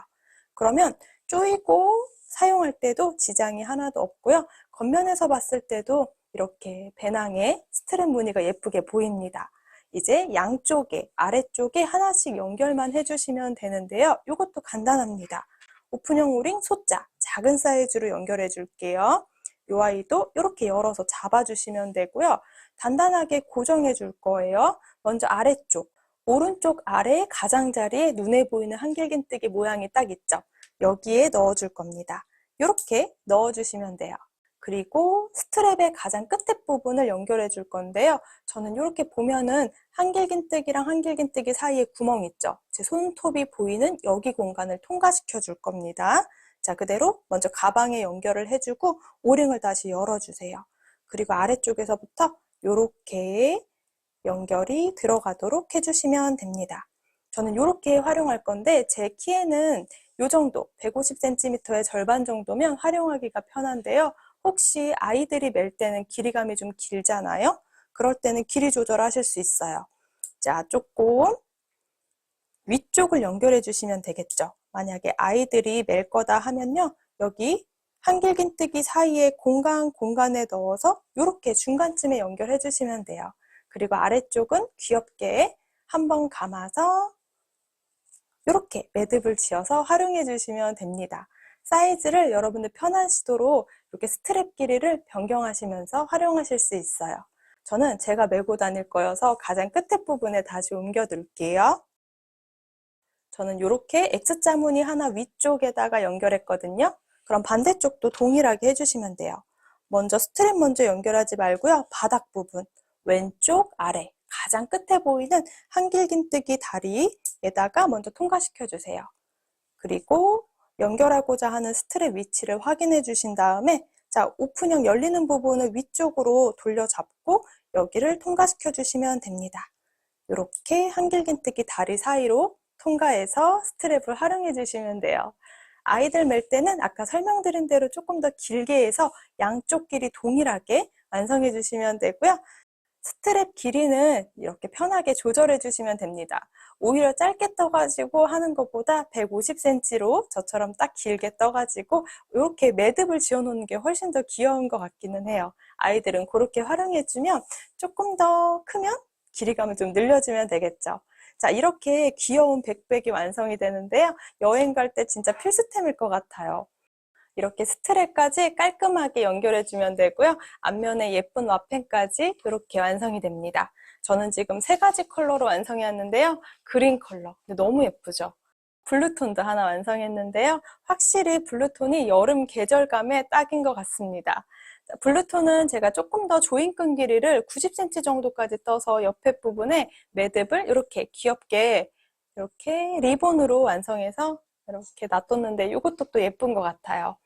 그러면 조이고 사용할 때도 지장이 하나도 없고요. 겉면에서 봤을 때도 이렇게 배낭에 스트랩 무늬가 예쁘게 보입니다. 이제 양쪽에 아래쪽에 하나씩 연결만 해주시면 되는데요. 이것도 간단합니다. 오픈형 오링 소자 작은 사이즈로 연결해 줄게요. 이 아이도 이렇게 열어서 잡아주시면 되고요. 단단하게 고정해 줄 거예요. 먼저 아래쪽, 오른쪽 아래 가장자리에 눈에 보이는 한길긴뜨기 모양이 딱 있죠. 여기에 넣어줄 겁니다. 이렇게 넣어주시면 돼요. 그리고 스트랩의 가장 끝에 부분을 연결해 줄 건데요. 저는 이렇게 보면은 한길긴뜨기랑 한길긴뜨기 사이에 구멍 있죠. 제 손톱이 보이는 여기 공간을 통과시켜 줄 겁니다. 자, 그대로 먼저 가방에 연결을 해주고 오링을 다시 열어주세요. 그리고 아래쪽에서부터 이렇게 연결이 들어가도록 해주시면 됩니다. 저는 이렇게 활용할 건데 제 키에는 이 정도 150cm의 절반 정도면 활용하기가 편한데요. 혹시 아이들이 멜 때는 길이감이 좀 길잖아요. 그럴 때는 길이 조절하실 수 있어요. 자, 조금 위쪽을 연결해 주시면 되겠죠. 만약에 아이들이 멜 거다 하면요. 여기 한길긴뜨기 사이에 공간에 넣어서 이렇게 중간쯤에 연결해 주시면 돼요. 그리고 아래쪽은 귀엽게 한번 감아서 이렇게 매듭을 지어서 활용해 주시면 됩니다. 사이즈를 여러분들 편하시도록 이렇게 스트랩 길이를 변경하시면서 활용하실 수 있어요. 저는 제가 메고 다닐 거여서 가장 끝에 부분에 다시 옮겨 둘게요. 저는 이렇게 X자 무늬 하나 위쪽에다가 연결했거든요. 그럼 반대쪽도 동일하게 해주시면 돼요. 먼저 스트랩 먼저 연결하지 말고요. 바닥 부분, 왼쪽 아래, 가장 끝에 보이는 한길긴뜨기 다리에다가 먼저 통과시켜 주세요. 그리고 연결하고자 하는 스트랩 위치를 확인해 주신 다음에 자, 오픈형 열리는 부분을 위쪽으로 돌려잡고 여기를 통과시켜 주시면 됩니다. 이렇게 한길긴뜨기 다리 사이로 통과해서 스트랩을 활용해 주시면 돼요. 아이들 멜 때는 아까 설명드린 대로 조금 더 길게 해서 양쪽 길이 동일하게 완성해 주시면 되고요. 스트랩 길이는 이렇게 편하게 조절해 주시면 됩니다. 오히려 짧게 떠가지고 하는 것보다 150cm로 저처럼 딱 길게 떠가지고 이렇게 매듭을 지어 놓는 게 훨씬 더 귀여운 것 같기는 해요. 아이들은 그렇게 활용해 주면 조금 더 크면 길이감을 좀 늘려주면 되겠죠. 자, 이렇게 귀여운 백백이 완성이 되는데요. 여행 갈 때 진짜 필수템일 것 같아요. 이렇게 스트랩까지 깔끔하게 연결해주면 되고요. 앞면에 예쁜 와펜까지 이렇게 완성이 됩니다. 저는 지금 3가지 컬러로 완성했는데요. 그린 컬러, 너무 예쁘죠? 블루톤도 하나 완성했는데요. 확실히 블루톤이 여름 계절감에 딱인 것 같습니다. 블루톤은 제가 조금 더 조임끈 길이를 90cm 정도까지 떠서 옆에 부분에 매듭을 이렇게 귀엽게 이렇게 리본으로 완성해서 이렇게 놔뒀는데 이것도 또 예쁜 것 같아요.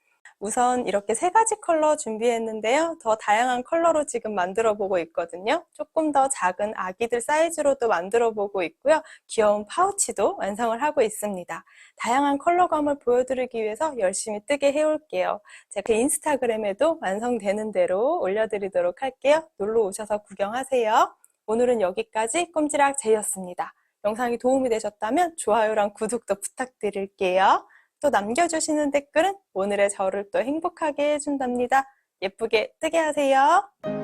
우선 이렇게 3가지 컬러 준비했는데요. 더 다양한 컬러로 지금 만들어 보고 있거든요. 조금 더 작은 아기들 사이즈로도 만들어 보고 있고요. 귀여운 파우치도 완성을 하고 있습니다. 다양한 컬러감을 보여드리기 위해서 열심히 뜨게 해올게요. 제가 인스타그램에도 완성되는 대로 올려드리도록 할게요. 놀러 오셔서 구경하세요. 오늘은 여기까지 꼼지락 제이였습니다. 영상이 도움이 되셨다면 좋아요랑 구독도 부탁드릴게요. 또 남겨주시는 댓글은 오늘의 저를 또 행복하게 해준답니다. 예쁘게 뜨게 하세요.